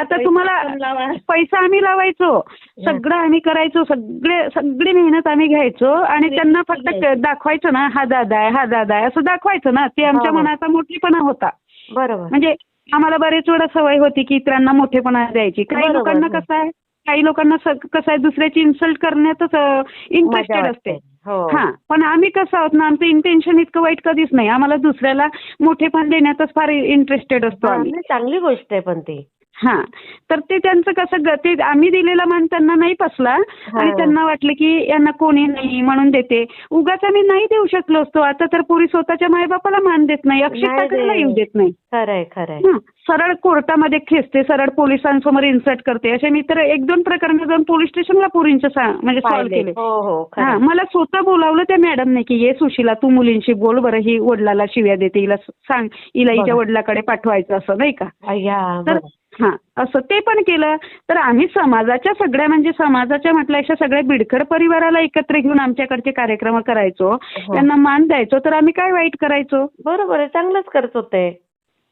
आता तुम्हाला पैसा आम्ही लावायचो सगळं आम्ही करायचो सगळी मेहनत आम्ही घ्यायचो आणि त्यांना फक्त दाखवायचं ना हा दादा आहे असं दाखवायचं ना. ते आमच्या मनाचा मोठेपणा होता. बरोबर. म्हणजे आम्हाला बरेच वेळा सवय होती की इतरांना मोठेपणा द्यायची. काही लोकांना कसं आहे काही लोकांना कसं आहे दुसऱ्याची इन्सल्ट करण्यातच इंटरेस्टेड असते. पण आम्ही कसं आहोत ना आमचं इंटेन्शन इतकं वाईट कधीच नाही. आम्हाला दुसऱ्याला मोठेपण देण्यातच फार इंटरेस्टेड असतो आम्ही. चांगली गोष्ट आहे पण ती. तर ते त्यांचं कसं ते आम्ही दिलेला मान त्यांना नाही पसला आणि त्यांना वाटलं की यांना कोणी नाही म्हणून देते. उगाच आम्ही नाही देऊ शकलो असतो. आता तर पोरी स्वतःच्या मायबापाला मान देत नाही अक्षता करायला येऊ देत नाही. खरंय. सरळ कोर्टामध्ये खेचते सरळ पोलिसांसमोर इन्सर्ट करते. असे मी तर 1-2 प्रकरण जाऊन पोलीस स्टेशनला पोरींचे म्हणजे सॉल्व्ह केले. मला स्वतः बोलावलं त्या मॅडमने की ये सुशीला तू मुलींशी बोल बरं ही वडिलाला शिव्या देते हिला सांग हिला हिच्या वडिलाकडे पाठवायचं असं नाही का. तर असं ते पण केलं. तर आम्ही समाजाच्या सगळ्या म्हणजे समाजाच्या म्हटलं अशा सगळ्या बिडकर परिवाराला एकत्र घेऊन आमच्याकडचे कार्यक्रम करायचो त्यांना मान द्यायचो. तर आम्ही काय वाईट करायचो. बरोबर आहे चांगलंच करत होते.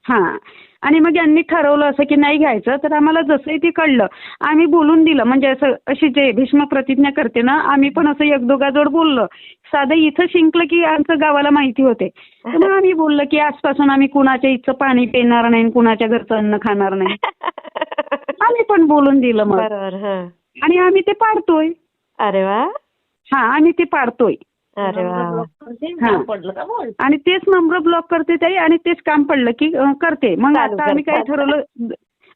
आणि मग यांनी ठरवलं असं की नाही घ्यायचं. तर आम्हाला जसंही ते कळलं आम्ही बोलून दिलं म्हणजे असं अशी जे भीष्म प्रतिज्ञा करते ना आम्ही पण असं एक दोघाजोड बोललो. साधं इथं शिंकलं की आमचं गावाला माहिती होते. तर मग आम्ही बोललो की आजपासून आम्ही कुणाच्या इथचं पाणी पिणार नाही कुणाच्या घरचं अन्न खाणार नाही. आम्ही पण बोलून दिलं मग आणि आम्ही ते पाडतोय. अरे वा. आम्ही ते पाडतोय. अरे वा. आणि तेच नंबर ब्लॉक करते ताई आणि तेच काम पडलं की करते. मग आता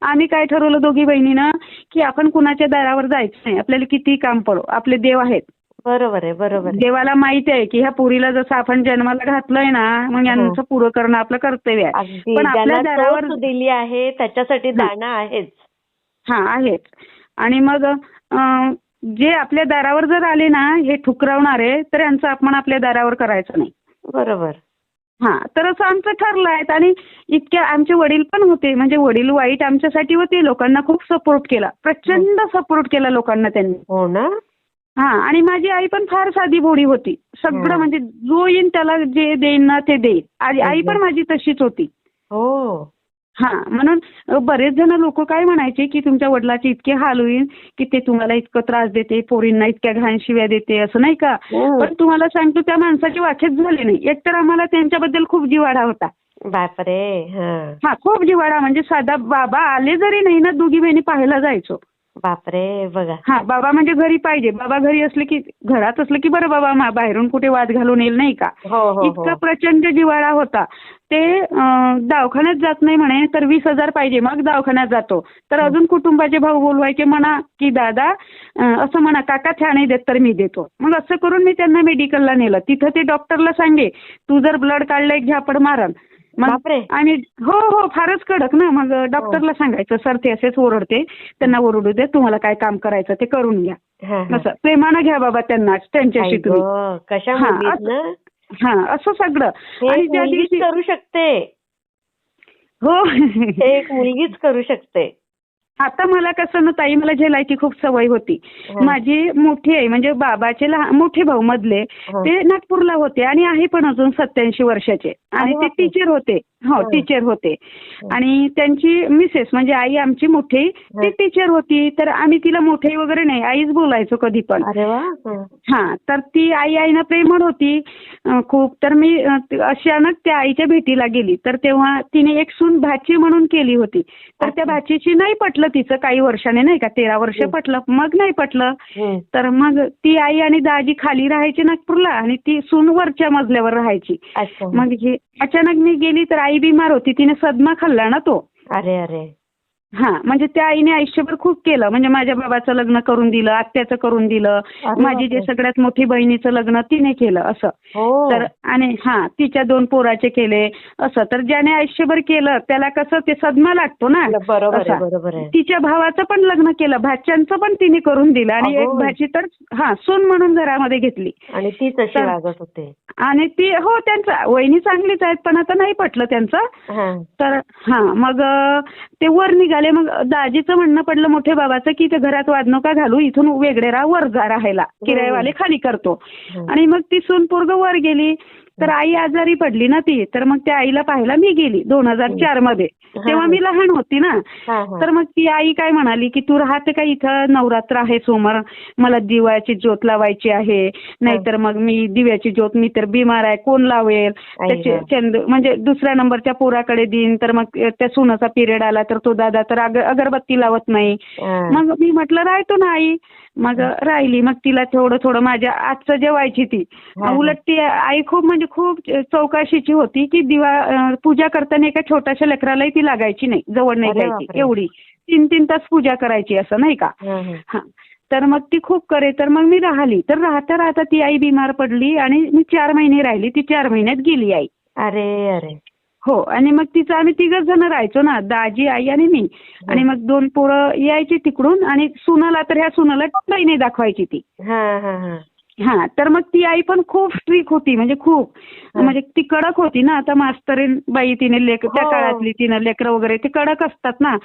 आम्ही काय ठरवलं दोघी बहिणीनं की आपण कुणाच्या दारावर जायचं नाही. आपल्याला किती काम पडो आपले देव आहेत. बरोबर आहे. देवाला माहिती आहे की ह्या पोरीला जसं आपण जन्माला घातलंय ना मग यांचं पुरं करणं आपलं कर्तव्य आहे. पण आपल्या दारावर दिली आहे त्याच्यासाठी जाणं आहेच. आहेच. आणि मग जे आपल्या दारावर जर आले ना हे ठुकरावणारे तर यांचा अपमान आपल्या दारावर करायचा नाही. बरोबर. तर असं आमचं ठरलं आहे. आणि इतक्या आमचे वडील पण होते म्हणजे वडील वाईट आमच्यासाठी होते. लोकांना खूप सपोर्ट केला प्रचंड सपोर्ट केला लोकांना त्यांनी. हो ना. आणि माझी आई पण फार साधी भोळी होती. सगळं म्हणजे जो येईन त्याला जे देईन ना ते देईल. आई पण माझी तशीच होती. म्हणून बरेच जण लोक काय म्हणायचे की तुमच्या वडिलाचे इतके हाल होईल की ते तुम्हाला इतकं त्रास देते पोरींना इतक्या घाण शिव्या देते असं नाही का. पण तुम्हाला सांगतो त्या माणसाची वाचेच झाली नाही. एकतर आम्हाला त्यांच्याबद्दल खूप जिव्हाळा होता. बापरे. खूप जिव्हाळा म्हणजे साधा बाबा आले जरी नाही ना दोघी बहिणी पाहायला जायचो. बापरे. बघा. बाबा म्हणजे घरी पाहिजे. बाबा घरी असले की घरात असलं की बरं बाबा बाहेरून कुठे वाद घालून येईल नाही का. इतका प्रचंड जिव्हाळा होता. ते दवाखान्यात जात नाही म्हणे तर 20,000 पाहिजे मग दवाखान्यात जातो. तर अजून कुटुंबाचे भाऊ बोलवायचे म्हणा की दादा असं म्हणा काका त्या नाही देत तर मी देतो. मग असं करून मी त्यांना मेडिकलला नेलं. तिथं ते डॉक्टरला सांगे तू जर ब्लड काढलं एक झापड मारन. मग आणि फारच कडक ना. मग डॉक्टरला सांगायचं सर ते असेच ओरडते त्यांना ओरडू दे तुम्हाला काय काम करायचं ते करून घ्या. असं प्रेमानं घ्या बाबा त्यांना त्यांच्याशी तुम्ही. असं सगळं. आणि त्या दिवशी करू शकते. एक मुलगीच करू शकते. आता मला कसं ना ताई मला झेलायची खूप सवय होती. माझी मोठी आई म्हणजे बाबाचे मोठे भाऊ मधले ते नागपूरला होते आणि आहे पण अजून 87 वर्षाचे आणि ते टीचर होते. टीचर होते. आणि त्यांची मिसेस म्हणजे आई आमची मोठी ती टीचर होती. तर आम्ही तिला मोठी वगैरे नाही आईच बोलायचो कधी पण. तर ती आईना प्रेमळ होती खूप. तर मी अचानक त्या आईच्या भेटीला गेली तर तेव्हा तिने एक सून भाची म्हणून केली होती. तर त्या भाचीची नाही पटलं तिचं काही वर्षाने नाही का 13 वर्ष पटलं मग नाही पटलं. तर मग ती आई आणि दाजी खाली राहायची नागपूरला आणि ती सून वरच्या मजल्यावर राहायची. मग अचानक मी गेली तर आई बिमार होती तिने सदमा खाल्ला ना तो. अरे हा म्हणजे त्या आईने आयुष्यभर खूप केलं. म्हणजे माझ्या बाबाचं लग्न करून दिलं, आत्याचं करून दिलं, अरे माझी जे बापरे. सगळ्यात मोठी बहिणीचं लग्न तिने केलं असं. हो. तर आणि तिच्या 2 पोराचे केले असं. तर ज्याने आयुष्यभर केलं त्याला कसं ते सदमा लागतो ना बरोबर आहे, असा. बरोबर आहे. तिच्या भावाचं पण लग्न केलं, भाच्याचं पण तिने करून दिलं आणि एक अगो. भाची तर सून म्हणून घरामध्ये घेतली. आणि ती तशी तर वागत होते. आणि ती त्यांचं वहिनी चांगलीच आहेत पण आता नाही पटलं त्यांचं. हा. तर मग ते वर निघाले. मग दाजीचं म्हणणं पडलं मोठ्या बाबाचं की ते घरात वाद नका घालू, इथून वेगळे राहा, वर जा राहायला, किरायवाले खाली करतो. आणि मग ती सून पोरग वर गेली. तर आई आजारी पडली ना ती. तर मग त्या आईला पाहायला मी गेली 2004 मध्ये. तेव्हा मी लहान होती ना. तर मग ती आई काय म्हणाली की तू राहते का इथं, नवरात्र आहे समोर, मला दिव्याची ज्योत लावायची आहे, नाहीतर मग मी दिव्याची ज्योत, मी तर बिमार आहे, कोण लावेल, त्याचे म्हणजे दुसऱ्या नंबरच्या पोराकडे देईन. तर मग त्या सुनाचा पिरियड आला तर तो दादा तर अगरबत्ती लावत नाही. मग मी म्हटलं राहतो ना आई. मग राहिली. मग तिला थोडं थोडं माझ्या आजचं जेवायची ती. उलट ती आई खूप म्हणजे खूप चौकशीची होती की दिवा पूजा करताना एका छोट्याशा लेकरालाही ती लागायची नाही, जवळ नाही घ्यायची, एवढी 3-3 तास पूजा करायची असं नाही का. तर मग ती खूप करे. तर मग मी राहिली. तर राहता राहता ती आई बिमार पडली आणि मी 4 महिने राहिली. ती 4 महिन्यात गेली आई. अरे अरे. हो. आणि मग तिचं आम्ही 3घच जण राहायचो ना, दाजी, आई आणि मी. आणि मग 2 पोरं यायची तिकडून आणि सुनाला तर ह्या सुनाला बहिणी दाखवायची ती. तर मग ती आई पण खूप स्ट्रिक्ट होती, म्हणजे खूप म्हणजे ती कडक होती ना. आता मास्तरीन बाई तिने त्या काळातली तिनं लेकरं वगैरे ते कडक असतात ना.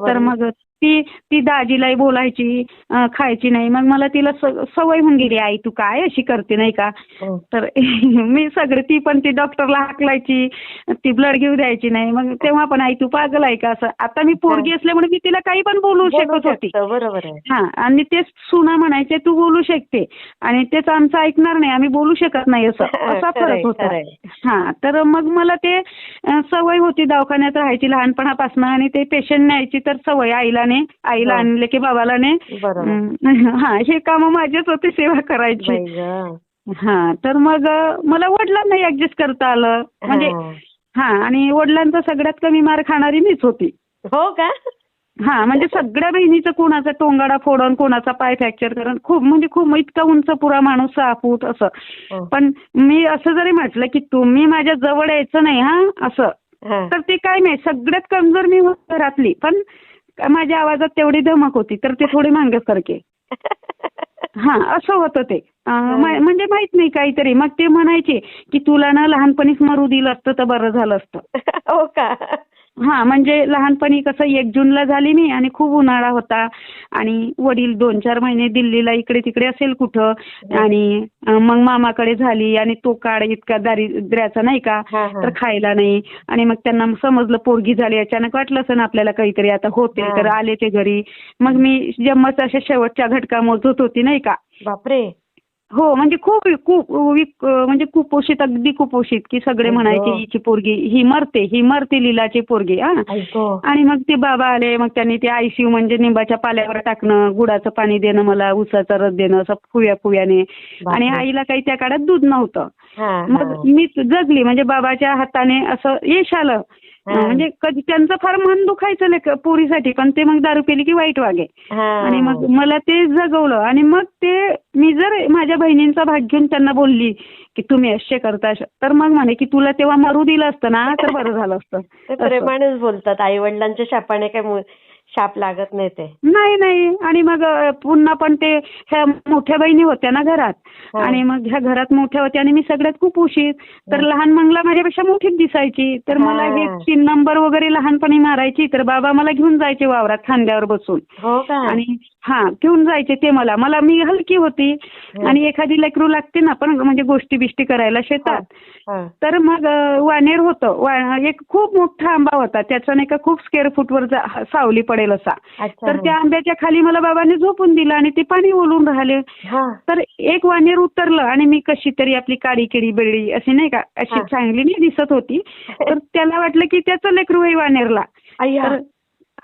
तर मग ती दाजीलाही बोलायची, खायची नाही. मग मला तिला सवय होऊन गेली, आई तू काय अशी करते नाही का. तर मी ती पण ती डॉक्टरला हाकलायची, ती ब्लड घेऊ द्यायची नाही. मग तेव्हा पण आई तू पागल आहे का असं. आता मी पोरगी असल्यामुळे मी तिला काही पण बोलू शकत होती. बरोबर आहे. आणि ते सुना म्हणायचे तू बोलू शकते आणि तेच आमचं ऐकणार नाही, आम्ही बोलू शकत नाही असं. असा फरक होता. तर मग मला ते सवय होती दवाखान्यात राहायची लहानपणापासून. आणि ते पेशंट न्यायची तर सवय आईला आणले की बाबाला ने. हे काम माझेच होते, सेवा करायची. तर मग मला वडिलांनाही ऍडजस्ट करता आलं म्हणजे. आणि वडिलांचा सगळ्यात कमी मार खाणारी मीच होती. हो का. म्हणजे सगळ्या बहिणीचं कोणाचा टोंगाडा फोडून, कोणाचा पाय फ्रॅक्चर करून, खूप म्हणजे खूप इतका उंच पुरा माणूस 6 फूट असं. पण मी असं जरी म्हटलं की तुम्ही माझ्या जवळ यायचं नाही असं, तर ते काय नाही, सगळ्यात कमजोर मी होती घरातली. पण माझ्या आवाजात तेवढी धमक होती तर ते थोडे मागेसारखे. असं होतं ते. म्हणजे माहित नाही काहीतरी. मग ते म्हणायचे की तुला ना लहानपणीच मरू दिलं असतं तर बरं झालं असतं. हो का. म्हणजे लहानपणी कसं 1 जूनला झाली मी आणि खूप उन्हाळा होता आणि वडील 2-4 महिने दिल्लीला इकडे तिकडे असेल कुठं. आणि मग मामाकडे झाली आणि तो काळ इतका दारिद्र्याचा नाही का, तर खायला नाही. आणि मग त्यांना समजलं पोरगी झाली, अचानक वाटलं असं आपल्याला काहीतरी आता होते, तर आले ते घरी. मग मी जन्मच अशा शेवटच्या घटका मोजत होती नाही का. बापरे. हो. म्हणजे खूप खूप म्हणजे कुपोषित, अगदी कुपोषित, की सगळे म्हणायचे हिची पोरगी ही मरते लीलाची पोरगी. आणि मग ते बाबा आले. मग त्यांनी ते आयसीयू म्हणजे निंबाच्या पाल्यावर टाकणं, गुळाचं पाणी देणं, मला उसाचा रस देणं, असं फुव्याने. आणि आईला काही त्या काळात दूध नव्हतं. मग मी जगली म्हणजे बाबाच्या हाताने असं यश आलं. म्हणजे कधी त्यांचं फार मन दुखायचं पोरीसाठी, पण ते मग दारू पिली की वाईट वागे. आणि मग मला ते जगवलं. आणि मग ते मी जर माझ्या बहिणींचा भाग घेऊन त्यांना बोलली की तुम्ही असे करता, तर मग म्हणे की तुला तेव्हा मरू दिलं असतं ना तर बरं झालं असतं. प्रेमानेच बोलतात. आई वडिलांच्या शापाने काय शाप लागत नाही ते. नाही. आणि मग पुन्हा पण ते ह्या मोठ्या बहिणी होत्या ना घरात. आणि मग ह्या घरात मोठ्या होत्या आणि मी सगळ्यात कुपोषित. तर लहान मंगला माझ्यापेक्षा मोठीच दिसायची. तर मला हे 3 नंबर वगैरे लहानपणी मारायची. तर बाबा मला घेऊन जायचे वावरात खांद्यावर बसून. आणि घेऊन जायचे ते मला मी हलकी होती. आणि एखादी लेकरू लागते ना पण म्हणजे गोष्टी बिष्टी करायला शेतात. तर मग वानेर होतं, एक खूप मोठा आंबा होता, त्याचा नाही का खूप स्क्वेअर फूटवर सावली पडेल असा. तर त्या आंब्याच्या खाली मला बाबांनी झोपून दिलं आणि ते पाणी ओलून राहिले. तर एक वानेर उतरलं आणि मी कशी तरी आपली काळी केळी बेळी अशी नाही का, अशी चांगली नाही दिसत होती. तर त्याला वाटलं की त्याचं लेकरू आहे वानेरला.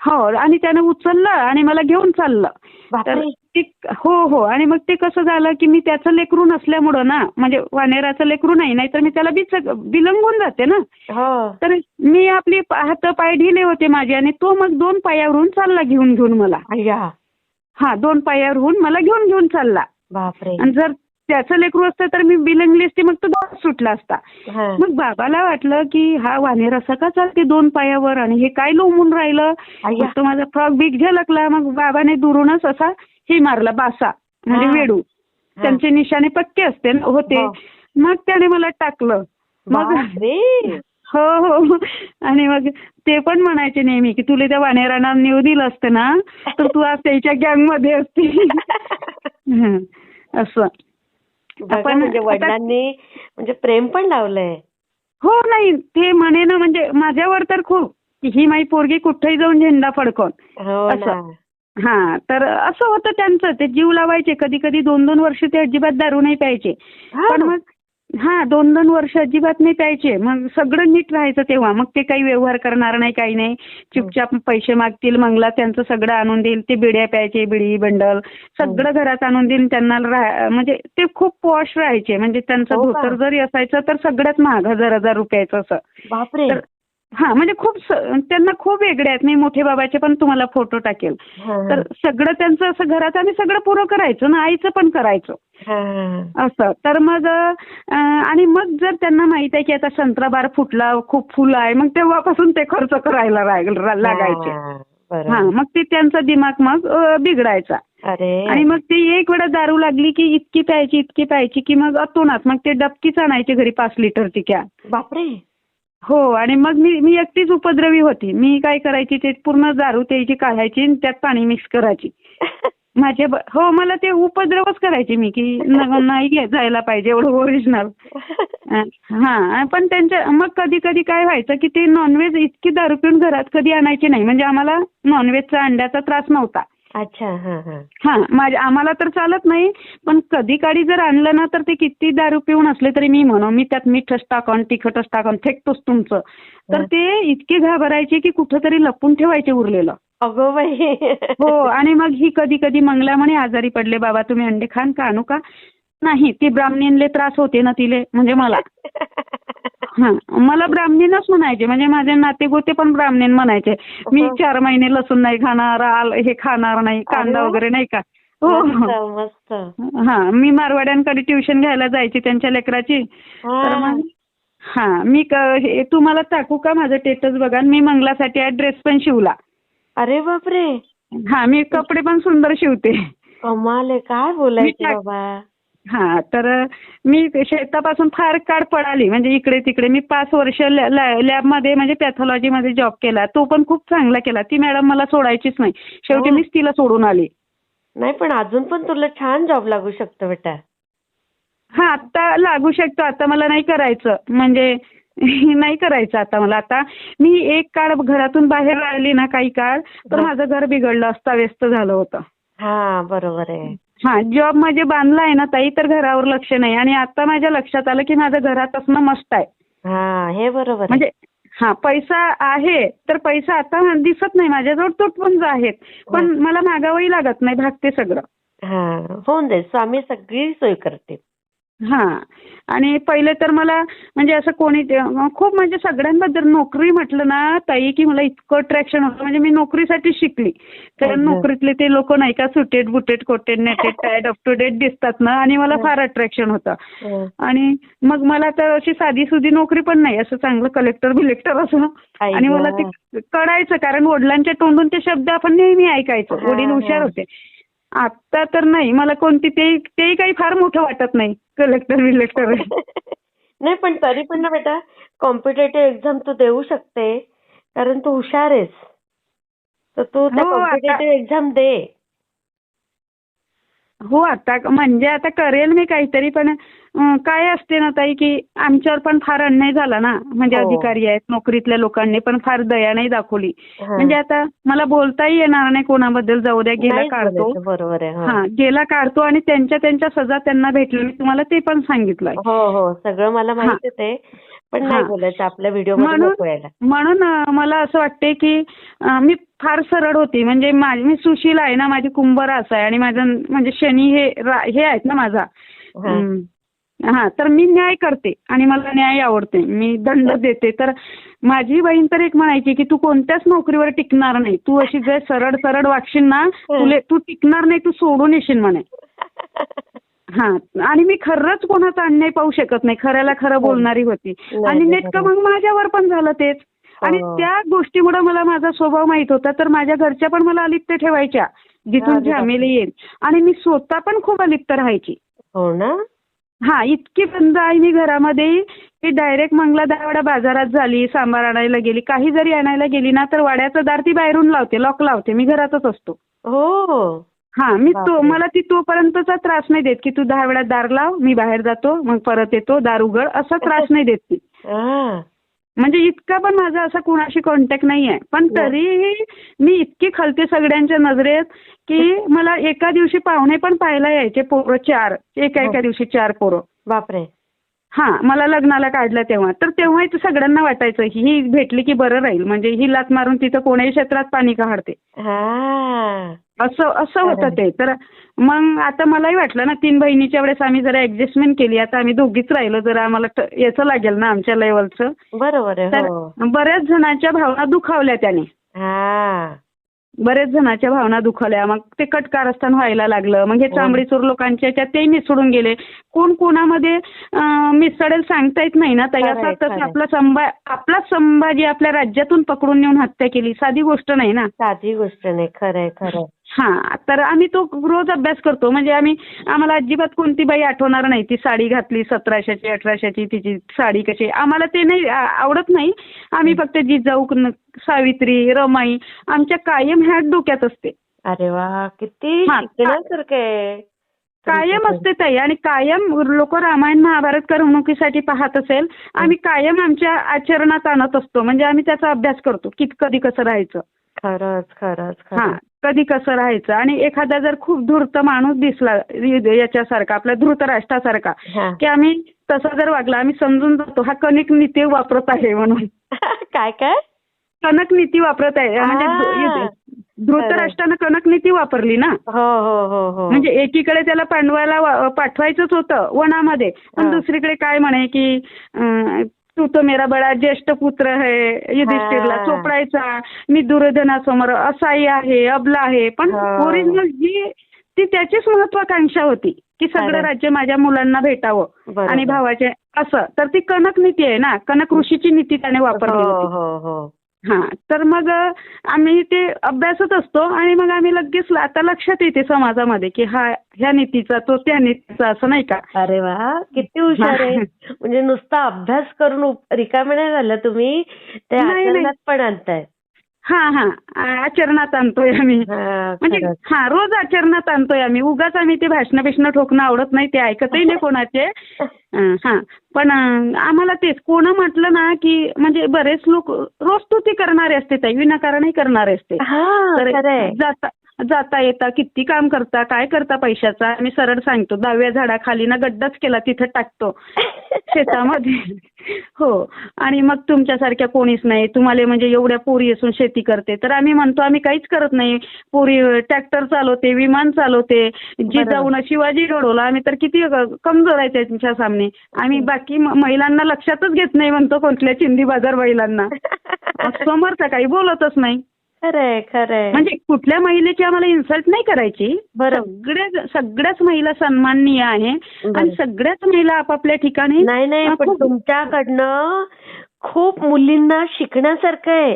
हो आणि त्यानं उचललं आणि मला घेऊन चाललं. तर बापरे. ते हो आणि मग ते कसं झालं की मी त्याचं लेकरू नसल्यामुळं ना, म्हणजे वानेराचं लेकरू नाही, नाहीतर मी त्याला बिलंगून जाते ना. हो. तर मी आपली हात पाय ढिले होते माझे आणि तो मग 2 पायावरून चालला घेऊन मला. अय्या. 2 पायावरून मला घेऊन चालला. बापरे. आणि जर त्याचं लेकरू असतं तर मी बिलंगली असते, मग तो दोन सुटला असता. हा. मग बाबाला वाटलं की हा वानेर असा का चालते 2 पायावर आणि हे काय लोंबून राहिलं. अय्या. मग तो माझा फ्रॉक बिग झलकला. मग बाबाने दुरूनच असा हे मारला बासा म्हणजे हा. वेडू. हा. त्यांचे निशाणे पक्के असते ना, होते. हो. मग त्याने मला टाकलं. मग बापरे. हो आणि मग ते पण म्हणायचे नेहमी की तुला त्या वानेरांना नेऊ दिलं असतं ना तर तू आज त्याच्या गँगमध्ये असती. हं, असं. बघा म्हणजे वडिलांनी म्हणजे प्रेम पण लावलंय. हो नाही ते म्हणे ना, म्हणजे माझ्यावर तर खूप ही माई पोरगी कुठेही जाऊन झेंडा फडकवून हो ना. असं. तर असं होतं त्यांचं. ते जीव लावायचे. कधी कधी 2-2 वर्ष ते अजिबात दारू नाही प्यायचे. पण मग 2-2 वर्ष अजिबात नाही प्यायचे. मग सगळं नीट राहायचं तेव्हा. मग ते काही व्यवहार करणार नाही, काही नाही. चुपचाप पैसे मागतील, मंगला त्यांचं सगळं आणून देईल. ते बिड्या प्यायचे, बिडी बंडल सगळं घरात आणून देईल त्यांना. म्हणजे ते खूप पॉश राहायचे. म्हणजे त्यांचं हो का? धोतर जरी असायचं तर सगळ्यात महाग 1000 रुपयाचं असं. बापरे. तर म्हणजे खूप त्यांना खूप वेगळे आहेत. मी मोठे बाबाचे पण तुम्हाला फोटो टाकेल. तर सगळं त्यांचं असं घरात आम्ही सगळं पुरं करायचो ना, आईचं पण करायचो असं. तर मग आणि मग जर त्यांना माहित आहे की आता संत्रा बार फुटला, खूप फुलं आहे, मग तेव्हापासून ते खर्च करायला लागायचे. मग ते त्यांचा दिमाग मग बिघडायचा. आणि मग ती एक वेळा दारू लागली की इतकी प्यायची की मग अतोनात मग ते डबकीच आणायचे घरी 5 लिटरची कॅन. बापरे. हो आणि मग मी एकटीच उपद्रवी होती. मी काय करायची ते पूर्ण दारू त्याची काढायची आणि त्यात पाणी मिक्स करायची. मला ते उपद्रवच करायचे मी की नाही जायला पाहिजे एवढं ओरिजिनल. पण त्यांच्या मग कधी कधी काय व्हायचं की ते नॉनव्हेज इतकी दारू पिऊन घरात कधी आणायचे नाही. म्हणजे आम्हाला नॉनव्हेजचा अंड्याचा त्रास नव्हता. अच्छा. आम्हाला तर चालत नाही. पण कधी काळी जर आणलं ना तर ते किती दारू पिऊन असले तरी मी त्यात मीठच टाकून तिखटच टाकून फेकतोच तुमचं. तर ते इतके घाबरायचे की कुठंतरी लपून ठेवायचे उरलेलं. अगो बाई. हो आणि मग ही कधी कधी मंगला म्हणे आजारी पडले बाबा तुम्ही अंडे खान का आणू का. नाही ती ब्राह्मणींले त्रास होते ना तिले म्हणजे मला. मला ब्राह्मणीनच म्हणायचे. म्हणजे माझे नातेगोते पण ब्राह्मणीन म्हणायचे. मी 4 महिने लसूण नाही खाणार, हे खाणार नाही, कांदा वगैरे नाही का. मस्त. मी मारवाड्यांकडे ट्युशन घ्यायला जायची त्यांच्या लेकराची. तर मग मी तुम्हाला टाकू का माझं स्टेटस बघा. मी मंगलासाठी ड्रेस पण शिवला. अरे बापरे. मी कपडे पण सुंदर शिवते. कमाल आहे. काय बोलायचं बाबा. तर मी शेतापासून फार काळ पळाली. म्हणजे इकडे तिकडे मी 5 वर्ष लॅबमध्ये म्हणजे पॅथॉलॉजीमध्ये जॉब केला. तो पण खूप चांगला केला. ती मॅडम मला सोडायचीच नाही. शेवटी मीच तिला सोडून आली. नाही पण अजून पण तुला छान जॉब लागू शकतो बेटा. आता लागू शकतो. आता मला नाही करायचं. म्हणजे नाही करायचं आता मला. आता मी एक काळ घरातून बाहेर राहिली ना काही काळ तर माझं घर बिघडलं अस्ताव्यस्त झालं होतं. बरोबर आहे. जॉब म्हणजे बांधला आहे ना ताई तर घरावर लक्ष नाही. आणि आता माझ्या लक्षात आलं की माझं घरात असणं मस्त आहे. हे बरोबर म्हणजे पैसा आहे तर पैसा आता दिसत नाही माझ्याजवळ. तो पण आहेत पण मला मागावंही लागत नाही. भागते सगळं. होऊन दे. स्वामी सगळी सोय करते. आणि पहिले तर मला म्हणजे असं कोणी खूप म्हणजे सगळ्यांबद्दल नोकरी म्हटलं ना ताई की मला इतकं अट्रॅक्शन होतं. म्हणजे मी नोकरीसाठी शिकली. कारण नोकरीतले ते लोक नाही का सुटेड बुटेड कोटेड नेटेड टायड अप टू डेट दिसतात ना आणि मला फार अट्रॅक्शन होतं. आणि मग मला तर अशी साधी सुधी नोकरी पण नाही. असं चांगलं कलेक्टर बिलेक्टर असं. आणि मला ते कळायचं कारण वडिलांच्या तोंडून ते शब्द आपण नेहमी ऐकायचो. वडील हुशार होते. आता तर नाही मला कोणती तेही काही फार मोठं वाटत नाही कलेक्टर बिलेक्टर. नाही पण तरी पण ना बेटा कॉम्पिटेटिव्ह एक्झाम तू देऊ शकते कारण तू हुशार आहेस. तर तू त्या कॉम्पिटेटिव्ह एक्झाम दे. आता म्हणजे आता करेल मी काहीतरी. पण काय असते ना ताई की आमच्यावर पण फार अन्याय झाला ना. म्हणजे अधिकारी आहेत नोकरीतल्या लोकांनी पण फार दया नाही दाखवली. म्हणजे आता मला बोलताही येणार नाही कोणाबद्दल. जाऊ द्या गेला काढतो. बरोबर आहे. गेला काढतो आणि त्यांच्या सजा त्यांना भेटली. मी तुम्हाला ते पण सांगितलंय. हो सगळं मला माहिती आहे ते. पण नाही हा. बोलायचं, आपल्या व्हिडिओ मध्ये म्हणून नको यायला. म्हणून मला असं वाटते की मी फार सरळ होती. म्हणजे मी सुशील आहे ना, माझी कुंभ रास आहे आणि माझं म्हणजे शनी हे आहेत ना माझा. हा. हा, तर मी न्याय करते आणि मला न्याय आवडते, मी दंड देते. तर माझी बहीण तर एक म्हणायची की तू कोणत्याच नोकरीवर टिकणार नाही, तू अशी जर सरळ सरळ वागशील ना तू टिकणार नाही, तू सोडून येशील म्हणे. हा, आणि मी खरंच कोणाचा अन्याय पाहू शकत नाही, खऱ्याला खरं बोलणारी होती. आणि नेटकं मग माझ्यावर पण झालं तेच. आणि त्या गोष्टीमुळे मला माझा स्वभाव माहित होता, तर माझ्या घरच्या पण मला अलिप्त ठेवायच्या, जिथून फॅमिली येईल. आणि मी स्वतः पण खूप अलिप्त राहायची. हो ना. हा, इतकी बंद आहे मी घरामध्ये की डायरेक्ट मंगला 10 वेळा बाजारात झाली, सांबार आणायला गेली, काही जरी आणायला गेली ना तर वाड्याचं दार ती बाहेरून लावते, लॉक लावते, मी घरातच असतो. हो. हा, मला ती तोपर्यंतचा त्रास नाही देत की तू 10 वेळा दार लाव, मी बाहेर जातो, मग परत येतो, दार उघड, असा त्रास नाही देत ती. म्हणजे इतका पण माझा असा कुणाशी कॉन्टॅक्ट नाही आहे. पण तरीही मी इतकी खलते सगळ्यांच्या नजरेत की मला एका दिवशी पाहुणे पण पाहायला यायचे, पोरं 4, एका दिवशी 4 पोरं. बापरे. हा, मला लग्नाला काढलं तेव्हा. तर तेव्हाही सगळ्यांना वाटायचं ही भेटली की बरं राहील, म्हणजे ही लात मारून तिथं कोण्याही क्षेत्रात पाणी काढते, असं होतं ते. तर मग आता मलाही वाटलं ना, 3 बहिणीच्या वेळेस आम्ही जरा ऍडजस्टमेंट केली, आता आम्ही दोघीच राहिलो, जरा आम्हाला याचं लागेल ना आमच्या लेवलचं. बरोबर आहे. तर बऱ्याच जणांच्या भावना दुखावल्या त्याने, बरेच जणांच्या भावना दुखावल्या. मग ते कटकारस्थान व्हायला लागलं. मग हे चांबडीचोर लोकांच्या ह्याच्यात तेही मिसळून गेले. कोण कोणामध्ये मिसळेल सांगता येत नाही ना ताई. असं तसं आपला संभाजी आपल्या राज्यातून पकडून नेऊन हत्या केली, साधी गोष्ट नाही ना. साधी गोष्ट नाही. खरंय खरं. हा, तर आम्ही तो रोज अभ्यास करतो. म्हणजे आम्हाला अजिबात कोणती बाई आठवणार नाही, ती साडी घातली 1700ची 1800ची, तिची साडी कशी, आम्हाला ते नाही आवडत नाही. आम्ही फक्त जिजाऊ, सावित्री, रमाई, आमच्या कायम ह्या डोक्यात असते. अरे वा, किती शिकण्यासारखं आहे. कायम असते ताई. आणि कायम लोक रामायण महाभारत करमणुकीसाठी पाहत असेल, आम्ही कायम आमच्या आचरणात आणत असतो. म्हणजे आम्ही त्याचा अभ्यास करतो की कधी कसं राहायचं. खरंच खरंच. हा, कधी कसं राहायचं. आणि एखादा जर खूप धूर्त माणूस दिसला याच्यासारखा, आपल्या धृतराष्ट्रासारखा, की आम्ही तसा जर वागला, आम्ही समजून जातो हा कणिक नीती वापरत आहे म्हणून. काय काय कणक नीती वापरत आहे. म्हणजे धृतराष्ट्रानं कणक नीती वापरली ना. हो. म्हणजे एकीकडे त्याला पांडवाला पाठवायचंच होतं वनामध्ये, पण दुसरीकडे काय म्हणे की तू तो मेरा बडा ज्येष्ठ पुत्र आहे, युधिष्ठिरला चोपडायचा, मी दुर्योधनासमोर असाही आहे, अबला आहे. पण ओरिजिनल ती त्याचीच महत्वाकांक्षा होती की सगळं राज्य माझ्या मुलांना भेटावं आणि भावाचे, असं. तर ती कणक नीती आहे ना, कणक ऋषीची नीती त्याने वापरली होती. हा, तर मग आम्ही ते अभ्यासत असतो. आणि मग आम्ही लगेच आता लक्षात येते समाजामध्ये की ह्या नीतीचा, तो त्या नीतीचा, असं नाही का. अरे वा, किती हुशार आहे. म्हणजे नुसता अभ्यास करून रिकामे नाही झालं तुम्ही, ते आचरणात पण आणताय. हा, आचरणात आणतोय आम्ही. म्हणजे रोज आचरणात आणतोय आम्ही. उगाच आम्ही ते भाषण ठोकणं आवडत नाही, ते ऐकतही नाही कोणाचे. हा, पण आम्हाला तेच कोण म्हटलं ना की म्हणजे बरेच लोक रोज स्तुती करणारे असते ताई, विनाकारणही करणारे असते. जाता येता किती काम करता, काय करता पैशाचा, आम्ही सरळ सांगतो. 10व्या झाडाखाली ना गड्डाच केला, तिथं टाकतो शेतामध्ये. हो, आणि मग तुमच्यासारख्या कोणीच नाही, तुम्हाला म्हणजे एवढ्या पोरी असून शेती करते. तर आम्ही म्हणतो आम्ही काहीच करत नाही. पोरी ट्रॅक्टर चालवते, विमान चालवते, जिजाऊन शिवाजी घडवला, आम्ही तर किती कमजोर आहे त्यांच्या सामने. आम्ही बाकी महिलांना लक्षातच घेत नाही म्हणतो, कोणत्या चिंदी बाजार महिलांना. समर्थ काही बोलतच नाही. खरंय. म्हणजे कुठल्या महिलेची आम्हाला इन्सल्ट नाही करायची. सगळ्याच महिला सन्माननीय आहे आणि सगळ्याच महिला आपापल्या ठिकाणी. नाही, पण तुमच्याकडनं खूप मुलींना शिकण्यासारखं आहे.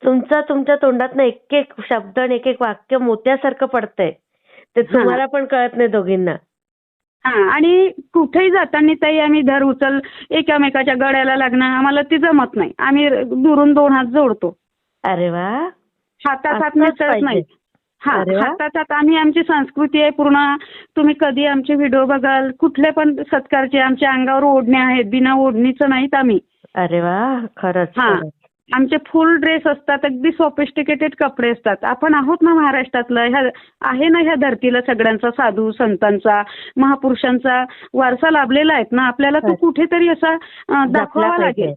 तुमच्या तोंडातनं एक एक शब्द आणि एक एक वाक्य मोत्यासारखं पडतंय. ते तुम्हाला पण कळत नाही दोघींना. आणि कुठेही जाताना ताई आम्ही धर उचल एकामेकाच्या गळ्याला लागणं आम्हाला ते जमत नाही. आम्ही दुरून 2 हात जोडतो. अरे वा. हातात हात मिसळत नाही. हातात हात. आम्ही आमची संस्कृती आहे पूर्ण. तुम्ही कधी आमचे व्हिडिओ बघाल, कुठले पण सत्कारचे आमच्या अंगावर ओढणे आहेत, बिना ओढणीचं नाहीत आम्ही. अरे वा, खरंच. आमचे फुल ड्रेस असतात, अगदी सोफिस्टिकेटेड कपडे असतात. आपण आहोत ना महाराष्ट्रातलं, आहे ना ह्या धरतीला सगळ्यांचा, साधू संतांचा, महापुरुषांचा वारसा लाभलेला आहे ना आपल्याला. तो कुठेतरी असा दाखवावा लागेल,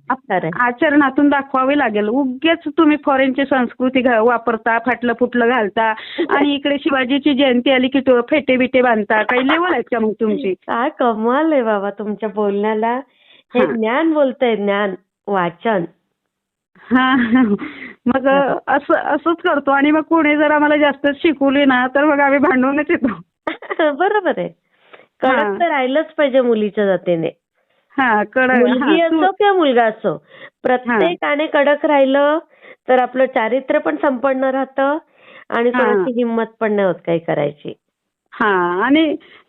आचरणातून दाखवावे लागेल. उगेच तुम्ही फॉरेनची संस्कृती वापरता, फाटलं फुटलं घालता आणि इकडे शिवाजीची जयंती आली की फेटे बिटे बांधता. काही लेवल आहेत का मग तुमची? काय कमाल आहे बाबा तुमच्या बोलण्याला. हे ज्ञान बोलतंय, ज्ञान वाचन. हा मग असंच करतो. आणि मग कोणी जर आम्हाला जास्त शिकवली ना तर मग आम्ही भांडूनच येतो. बरोबर आहे. कडक तर राहिलंच पाहिजे मुलीच्या जातीने. मुलगी असो किंवा मुलगा असो, प्रत्येकाने कडक राहिलं तर आपलं चारित्र्य पण संपन्न राहतं आणि कोणाची हिंमत पण नाही होत काही करायची. आणि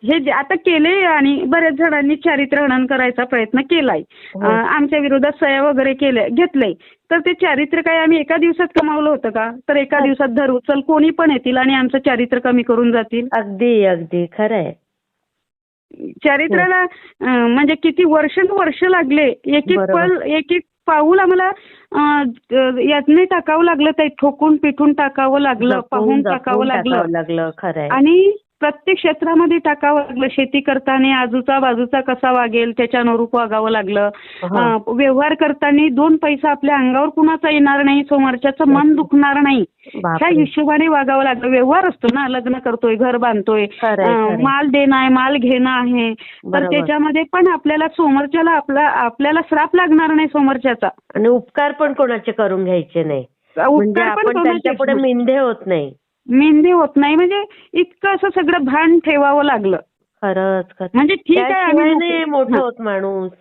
हे आता केले आणि बऱ्याच जणांनी चारित्र्य हनन करायचा प्रयत्न केलाय. आमच्या विरोधात सह्या वगैरे घेतलंय. तर ते चारित्र्य काय आम्ही एका दिवसात कमावलं होतं का? तर एका दिवसात धरू चल कोणी पण येतील आणि आमचं चारित्र्य कमी करून जातील. अगदी अगदी खरंय. चारित्र्याला म्हणजे किती वर्ष लागले. एक एक पाऊल आम्हाला यातनं टाकावं लागलं, ते ठोकून पिठून टाकावं लागलं, पाहून टाकावं लागलं. खरंय. आणि प्रत्येक क्षेत्रामध्ये टाकावं लागलं. शेती करताना आजूचा बाजूचा कसा वागेल त्याच्या अनुरूप वागावं लागलं. व्यवहार करताना 2 पैसा आपल्या अंगावर कुणाचा येणार नाही, समोरच्याचं मन दुखणार नाही, ह्या हिशोबाने वागावं लागलं. व्यवहार असतो ना, लग्न करतोय, घर बांधतोय, माल देणं आहे, माल घेणं आहे, तर त्याच्यामध्ये पण आपल्याला समोरच्याला आपल्याला श्राप लागणार नाही समोरच्याचा. आणि उपकार पण कोणाचे करून घ्यायचे नाही, म्हणजे आपण त्यांच्या पुढे मेंढे होत नाही. म्हणजे इतकं असं सगळं भान ठेवावं लागलं. खरंच. म्हणजे ठीक आहे आम्ही मोठं होत माणूस.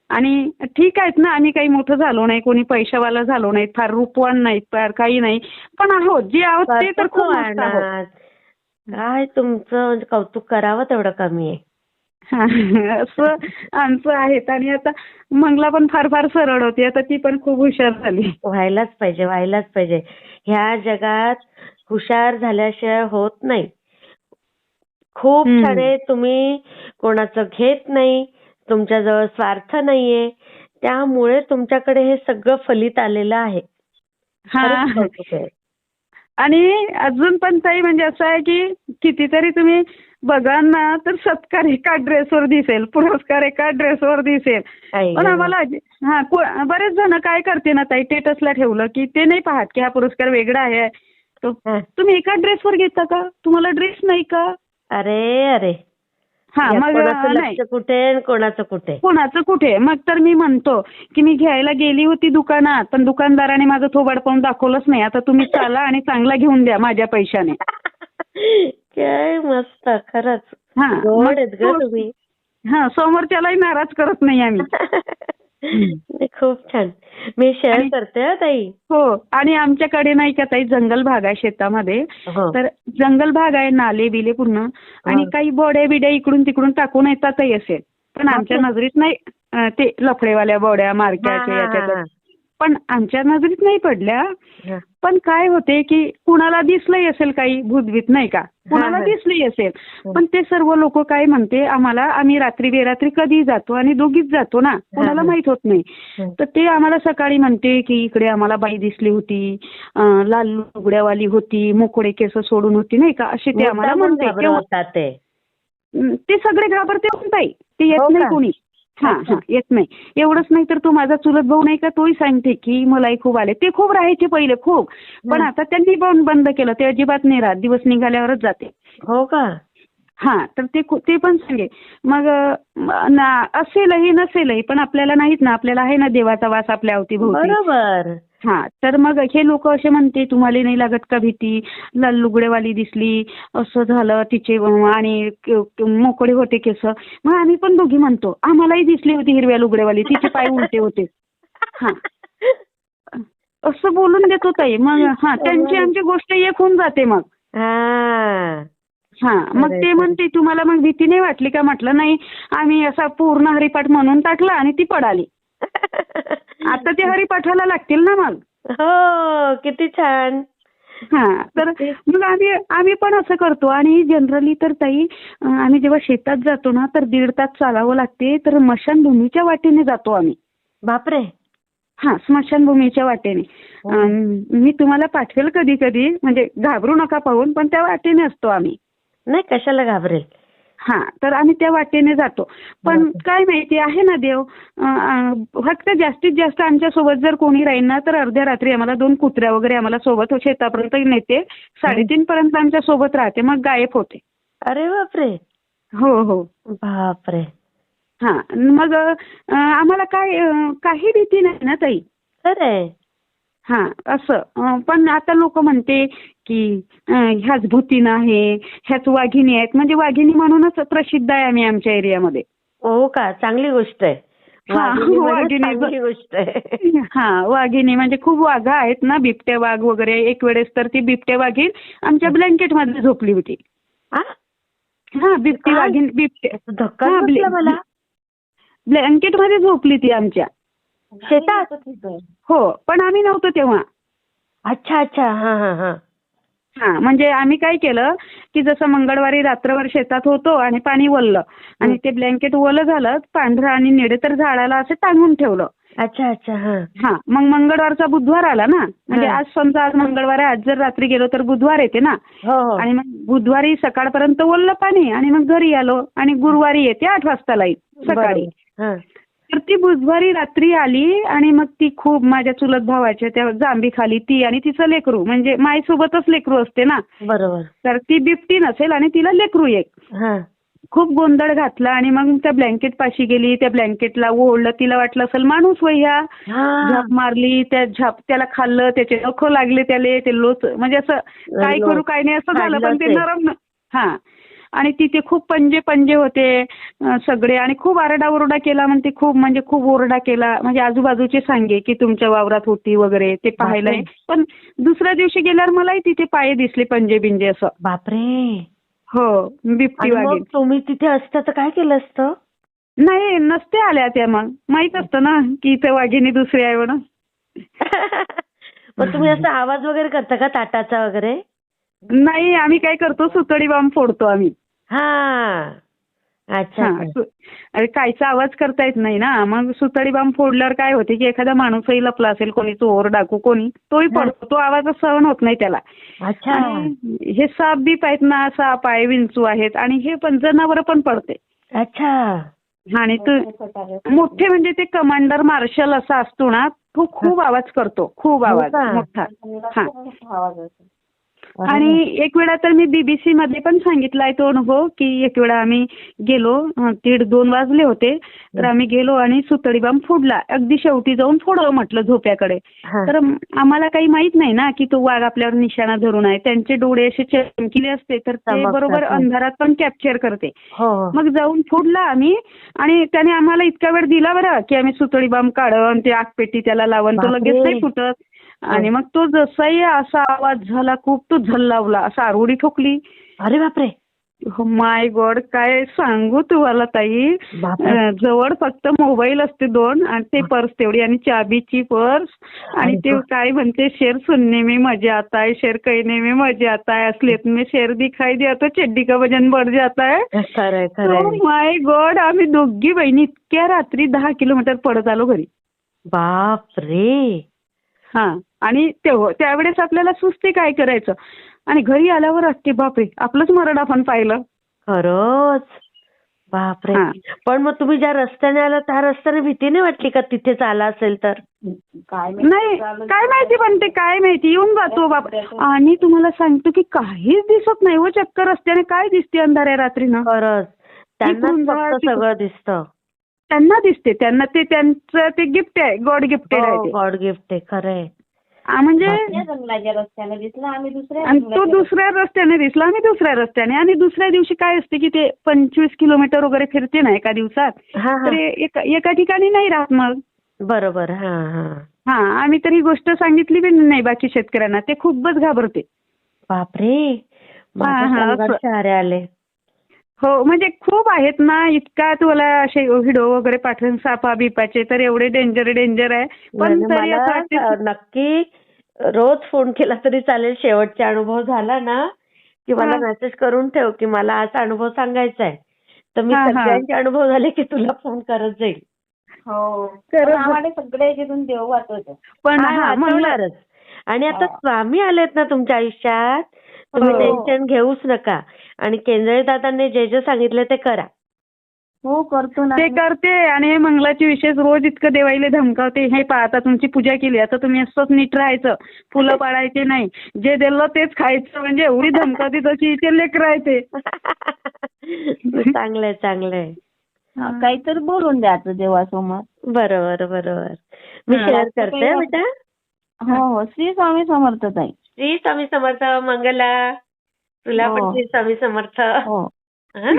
आणि ठीक आहेत ना, आम्ही काही मोठं झालो नाही, कोणी पैशावाला झालो नाही, फार रूपवान नाही, फार काही नाही, पण आहोत जे आहोत ते तर खूप मस्त आहोत. काय तुमचं म्हणजे कौतुक करावं तेवढं कमी आहे. असं आमचं आहेत. आणि आता मंगला पण फार फार सरळ होती, आता ती पण खूप हुशार झाली. व्हायलाच पाहिजे. ह्या जगात हुशार झाल्याशिवाय होत नाही. खूप सारे तुम्ही कोणाचं घेत नाही, तुमच्याजवळ स्वार्थ नाहीये, त्यामुळे तुमच्याकडे हे सगळं फलित आलेलं आहे. आणि अजून पण ताई म्हणजे असं आहे की कितीतरी तुम्ही बघा ना तर सत्कार एका ड्रेसवर दिसेल, पुरस्कार एका ड्रेसवर दिसेल. पण आम्हाला बरेच जण काय करते ना ताई, स्टेटसला ठेवलं की ते नाही पाहत की हा पुरस्कार वेगळा आहे. तुम्ही एका ड्रेसवर घेता का? तुम्हाला ड्रेस नाही का? अरे मग कोणाचं कुठे. मग तर मी म्हणतो की मी घ्यायला गेली होती दुकानात, पण दुकानदाराने माझं थोबाड पाहून दाखवलंच नाही. आता तुम्ही चाला आणि चांगला घेऊन द्या माझ्या पैशाने. काय मस्त, खरंच गोड आहेत ग तुम्ही. समोरच्यालाही नाराज करत नाही आम्ही. खूप छान. मी शेअर करते ताई. आणि आमच्याकडे नाही का ताई जंगल भाग आहे शेतामध्ये, तर जंगल भाग आहे, नाले बिले पूर्ण, आणि काही बोड्या बिड्या इकडून तिकडून टाकून येतातही असेल, पण आमच्या नजरेत नाही. ते लफडेवाल्या बोड्या मार्क्याच्या याच्यात पण आमच्या नजरेत नाही पडल्या. पण काय होते की कुणाला दिसलंही असेल काही भूतभीत नाही का, कुणाला दिसलंही असेल, पण ते सर्व लोक काय म्हणते आम्ही रात्री बेरात्री कधी जातो आणि दोघीच जातो ना, कुणाला माहित होत नाही. तर ते आम्हाला सकाळी म्हणते की इकडे आम्हाला बाई दिसली होती, लाल लुगड्यावाली होती, मोकळे केस सोडून होती नाही का, असे ते आम्हाला म्हणते. ते सगळे घाबरते ताई, ते येत नाही कोणी. येत नाही. एवढंच नाही तर तो माझा चुलत भाऊ नाही का, तोही सांगते की मलाही खूप आले. ते खूप राहायचे पहिले खूप, पण आता त्यांनी पण बंद केलं, ते अजिबात नाही राहत, दिवस निघाल्यावरच जाते. हो का? तर ते पण सांगे. मग असेलही नसेलही, पण आपल्याला नाहीत ना, आपल्याला आहे ना देवाचा वास आपल्या अवतीभोवती. बरोबर. तर मग हे लोक असे म्हणते तुम्हाला नाही लागत का भीती, लाल लुगडेवाली दिसली, असं झालं तिचे, आणि मोकळे होते केस. मग आम्ही पण दोघी म्हणतो आम्हालाही दिसली होती हिरव्या लुगडेवाली, तिचे पाय उलटे होते. असं बोलून देतो ताई. मग त्यांची आमची गोष्ट एक होऊन जाते. मग मग ते म्हणते तुम्हाला मग भीती नाही वाटली का? म्हटलं नाही, आम्ही असा पूर्ण हरिपाठ म्हणून टाकला आणि ती पडाली. आता ते हरिपाठाला लागतील ना मग. हो, किती छान. तर मग आम्ही पण असं करतो. आणि जनरली तर ताई आम्ही जेव्हा शेतात जातो ना तर 1.5 तास चालावं लागते, तर मशानभूमीच्या वाटेने जातो आम्ही. बापरे. हा, स्मशानभूमीच्या वाटेने. मी तुम्हाला पाठवेल कधी कधी, म्हणजे घाबरू नका पाहून, पण त्या वाटेने असतो आम्ही. नाही, कशाला घाबरेल. हा, तर आम्ही त्या वाटेने जातो. पण काय माहिती आहे ना देव, फक्त जास्तीत जास्त आमच्या सोबत जर कोणी राहील ना, तर अर्ध्या रात्री आम्हाला 2 कुत्र्या वगैरे आम्हाला सोबत शेतापर्यंत नेते. 3:30 पर्यंत आमच्या सोबत राहते, मग गायब होते. अरे बापरे. हो हो. बापरे. हा, मग आम्हाला काही भीती नाही ना ताई. खरंय. हा, असं. पण आता लोक म्हणते की ह्याच भूतीन आहे, ह्याच वाघिणी आहेत. म्हणजे वाघिणी म्हणूनच प्रसिद्ध आहे आम्ही आमच्या एरियामध्ये. हो का, चांगली गोष्ट आहे. हा, वाघिणी म्हणजे वाघिणी. चांगली गोष्ट आहे. हा, वाघिणी म्हणजे खूप वाघ आहेत ना, बिबट्या वाघ वगैरे. एक वेळेस तर ती बिबट्या वाघीण आमच्या ब्लँकेट मध्ये झोपली होती. आ? हा, बिबटी काय? वाघीण, बिबट्या. धक्का हा, बसला मला. ब्लँकेट मध्ये झोपली ती आमच्या शेतात. हो, पण आम्ही नव्हतो तेव्हा. अच्छा अच्छा. हा हा हा. हा, म्हणजे आम्ही काय केलं की जसं मंगळवारी रात्रभर शेतात होतो आणि पाणी वळलं आणि ते ब्लँकेट ओलं झालं, पांढरं आणि निळे, तर झाडाला असं टांगून ठेवलं. अच्छा अच्छा. हा हा, मग मंगळवारचा बुधवार आला ना, म्हणजे आज समजा आज मंगळवार आहे, आज जर रात्री गेलो तर बुधवार येते ना. हो हो. आणि मग बुधवारी सकाळपर्यंत ओललं पाणी आणि मग घरी आलो आणि गुरुवारी येते 8 वाजता लाईट सकाळी. बरोबर. हा. तर ती बुधवारी रात्री आली आणि मग ती खूप माझ्या चुलत भावाच्या त्या जांभी खाली, ती आणि तिचं लेकरू, म्हणजे माईसोबतच लेकरू असते ना. बरोबर. तर ती बिबटी नसेल आणि तिला लेकरू एक. हा. खूप गोंधळ घातला आणि मग त्या ब्लँकेट पाशी गेली, त्या ब्लँकेटला ओढलं. तिला वाटलं असेल माणूस वह्या, हा. झाप मारली, त्याला खाल्लं, त्याचे नखं लागले त्याले, ते लोच, म्हणजे असं काय करू काय नाही असं झालं. पण ते नरम. हा, आणि तिथे खूप पंजे होते सगळे, आणि खूप आरडाओरडा केला. म्हणते खूप, म्हणजे खूप ओरडा केला. म्हणजे आजूबाजूचे सांगे की तुमच्या वावरात होती वगैरे, ते पाहिलंय. पण दुसऱ्या दिवशी गेल्यावर मलाही तिथे पाय दिसले, पंजे बिंजे असं. बापरे. हो, बिबटी आणि मग वाघीण. तुम्ही तिथे असता तर काय केलं असतं? नाही, नसते आल्या त्या. मग माहित असतं ना की इथे वाघिणी दुसरी आहे म्हणून. मग तुम्ही असा आवाज वगैरे करता का, ताटाचा वगैरे? नाही, आम्ही काय करतो, सुतळी बॉम्ब फोडतो आम्ही. हा. अच्छा हा, अच्छा. अरे कायचा आवाज करता येत नाही ना. मग सुतळी बॉम्ब फोडल्यावर काय होते की एखादा माणूसही लपला असेल, कोणी चोर डाकू कोणी, तोही पडतो. तो आवाज सहन होत नाही त्याला. अच्छा. आणि हे साप बीप आहेत ना, साप आहे, विंचू आहेत, आणि हे पण जनावर पण पडते. अच्छा. आणि मोठे म्हणजे ते कमांडर मार्शल असा असतो ना, तो खूप आवाज करतो, खूप आवाज मोठा. हा. आणि एक वेळा तर मी बीबीसी मध्ये पण सांगितलाय तो अनुभव की एक वेळा आम्ही गेलो, 1:30-2 वाजले होते, तर आम्ही गेलो आणि सुतळी बॉम्ब फोडला. अगदी शेवटी जाऊन फोडावं म्हटलं झोप्याकडे. तर आम्हाला काही माहित नाही ना की तो वाघ आपल्यावर निशाणा धरून आहे. त्यांचे डोळे असे चमकिले असते, तर ते बरोबर अंधारात पण कॅप्चर करते. मग जाऊन फोडला आम्ही, आणि त्याने आम्हाला इतका वेळ दिला बरं की आम्ही सुतळी बॉम्ब काढून ते आगपेटी त्याला लावून, तो लगेच नाही फुटत. आणि मग तो जसाही असा आवाज झाला, खूप तो झल्लावला, असा आरोडी ठोकली. अरे बापरे. माय गॉड, काय सांगू तुम्हाला ताई. जवळ फक्त मोबाईल असते 2 आणि ते पर्स तेवढी, आणि चाबीची पर्स. आणि ते काय म्हणते, शेर सुनने में मजा आता है, शेर कहने में मजा आता है, असलियत में शेर दिखाई दिया तो चड्डी का वजन बढ़ जाता है. माय गॉड, आम्ही दोघी बहिणी इतक्या रात्री 10 किलोमीटर पडत आलो घरी. बापरे. हा, आणि त्यावेळेस आपल्याला सुचते काय करायचं, आणि घरी आल्यावर असते बापरे, आपलंच मरण आपण पाहिलं. खरंच. बापरे. पण मग तुम्ही ज्या रस्त्याने आला त्या रस्त्याने भीती नाही वाटली का, तिथेच आला असेल तर? नाही, काय माहिती, पण ते काय माहिती येऊन जातो बाबा. आणि तुम्हाला सांगतो की काहीच दिसत नाही हो, चक्क रस्त्याने काय दिसते अंधाऱ्या रात्रीनं. खरंच. त्यांना सगळं दिसतं. त्यांना दिसते, त्यांना ते त्यांचं ते गिफ्ट आहे, गॉड गिफ्टेड आहे ते. गॉड गिफ्ट आहे, खरंय. म्हणजे रस्त्याने दिसला, आम्ही तो दुसऱ्या रस्त्याने दिसला, आम्ही दुसऱ्या रस्त्याने. आणि दुसऱ्या दिवशी काय असते की ते 25 किलोमीटर वगैरे फिरते ना एका दिवसात, तर एका ठिकाणी नाही राहत मग. बरोबर. हा, आम्ही तर ही गोष्ट सांगितली पण नाही बाकी शेतकऱ्यांना, ते खूपच घाबरते. बापरे. सारे आले. हो, म्हणजे खूप आहेत ना, इतका तुला असे व्हिडिओ वगैरे पाठवून सापा बिपाचे, तर एवढे डेंजर आहे. पण तरी असं नक्की रोज फोन केला तरी चालेल, शेवटचा अनुभव झाला ना की मला मेसेज करून ठेव की मला असा अनुभव सांगायचा आहे, तर मी सगळ्यांचे अनुभव झाले की तुला फोन करत जाईल. हो खरंच. आम्हाला सगळे याच्यातून देव वाचवतो. पण हा, हा म्हणलं वाचवणारच. आणि आता हा. स्वामी आलेत ना तुमच्या आयुष्यात, तुम्ही हो. टेन्शन घेऊच नका. आणि केंद्रे दादांनी जे जे सांगितलं ते करा. हो करतो ना. ते करते आणि हे मंगलाची विशेष रोज इतकं देवाईले धमकावते. हे पहा आता तुमची पूजा केली, आता तुम्ही असंच नीट राहायचं, फुलं पाडायचे नाही, जे दिलं तेच खायचं, म्हणजे एवढी धमकावते तशी इथे लेकरं आहे ते. चांगलंय चांगलंय. हा, काहीतरी बोलून द्यायचं देवासमोर. बरोबर बरोबर. मी हा. शेअर करते बेटा. हो हो श्री स्वामी समर्थ ताई. श्री स्वामी समर्थ. मंगला तुला पण हो. श्री स्वामी समर्थ. हो हा?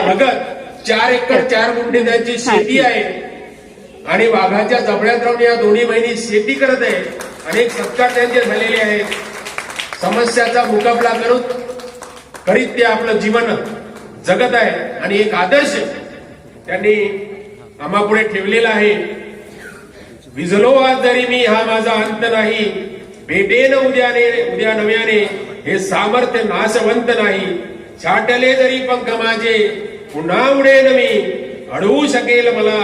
भगत 4 एकर 4 गुंठे त्यांची शेती आहे आणि वाघाच्या जबड्यात राहून या दोन्ही बहिणी शेती करत आहे. अनेक सत्कार त्यांचे झालेले आहेत. समस्याचा मुकाबला करीत ते आपलं जीवन जगत आहे आणि एक आदर्श त्यांनी आम्हापुढे ठेवलेला आहे. विझलो आज जरी मी हा माझा अंत नाही, भेटेन उद्या नव्याने हे सामर्थ्य नाशवंत नाही. छाटले जरी पंख माझे पुन्हा उडेन मी, अडवू शकेल मला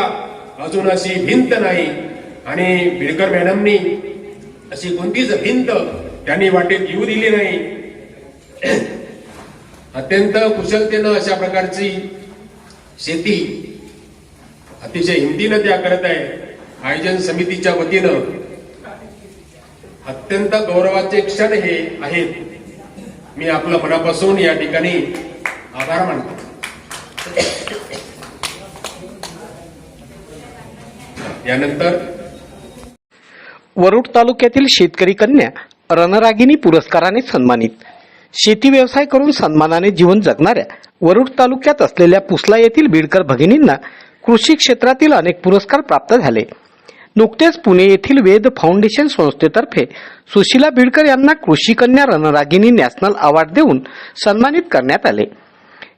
अजून अशी भिंत नाही. आणि बिडकर मॅडमनी अशी कोणतीच भिंत त्यांनी वाटेत येऊ दिली नाही. अत्यंत कुशलतेनं अशा प्रकारची शेती अतिशय हिमतीनं त्या करत आहे. आयोजन समितीच्या वतीनं अत्यंत गौरवाचे क्षण हे आहेत. मी आपलं मनापासून या ठिकाणी आभार मानतो. यानंतर वरुड तालुक्यातील शेतकरी कन्या रणरागिनी पुरस्काराने सन्मानित. शेती व्यवसाय करून सन्मानाने जीवन जगणाऱ्या वरुड तालुक्यात असलेल्या पुसला येथील बिडकर भगिनींना कृषी क्षेत्रातील अनेक पुरस्कार प्राप्त झाले. नुकतेच पुणे येथील वेद फाउंडेशन संस्थेतर्फे सुशीला बिडकर यांना कृषी कन्या रणरागिनी नॅशनल अवॉर्ड देऊन सन्मानित करण्यात आले.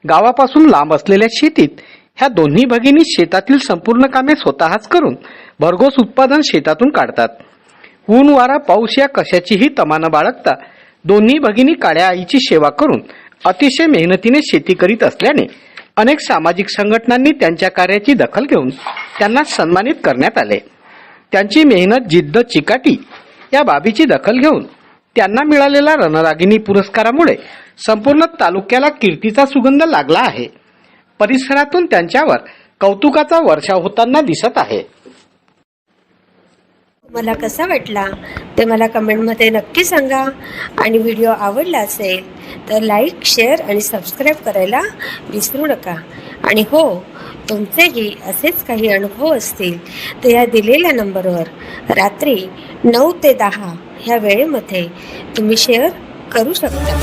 गावापासून लांब असलेल्या शेतीत ह्या दोन्ही भगिनी शेतातील संपूर्ण कामे स्वतःच करून भरघोस उत्पादन शेतातून काढतात. ऊन वारा पाऊस या कशाचीही तमा न बाळगता दोन्ही भगिनी काळ्या आईची सेवा करून अतिशय मेहनतीने शेती करीत असल्याने अनेक सामाजिक संघटनांनी त्यांच्या कार्याची दखल घेऊन त्यांना सन्मानित करण्यात आले. त्यांची मेहनत, जिद्द, चिकाटी या बाबीची दखल घेऊन त्यांना मिळालेल्या रणरागिनी पुरस्कारामुळे संपूर्ण तालुक्याला कीर्तीचा सुगंध लागला आहे. परिसरातून त्यांच्यावर कौतुकाचा वर्षाव होताना दिसत आहे. मला कसा वाटला ते मला कमेंटमध्ये नक्की सांगा. आणि व्हिडिओ आवडला असेल तर लाईक, शेअर आणि सबस्क्राईब करायला विसरू नका. आणि हो, तुमचेही असेच काही अनुभव असतील तर या दिलेल्या नंबरवर रात्री 9 ते 10 ह्या वेळेमध्ये तुम्ही शेअर करू शकता.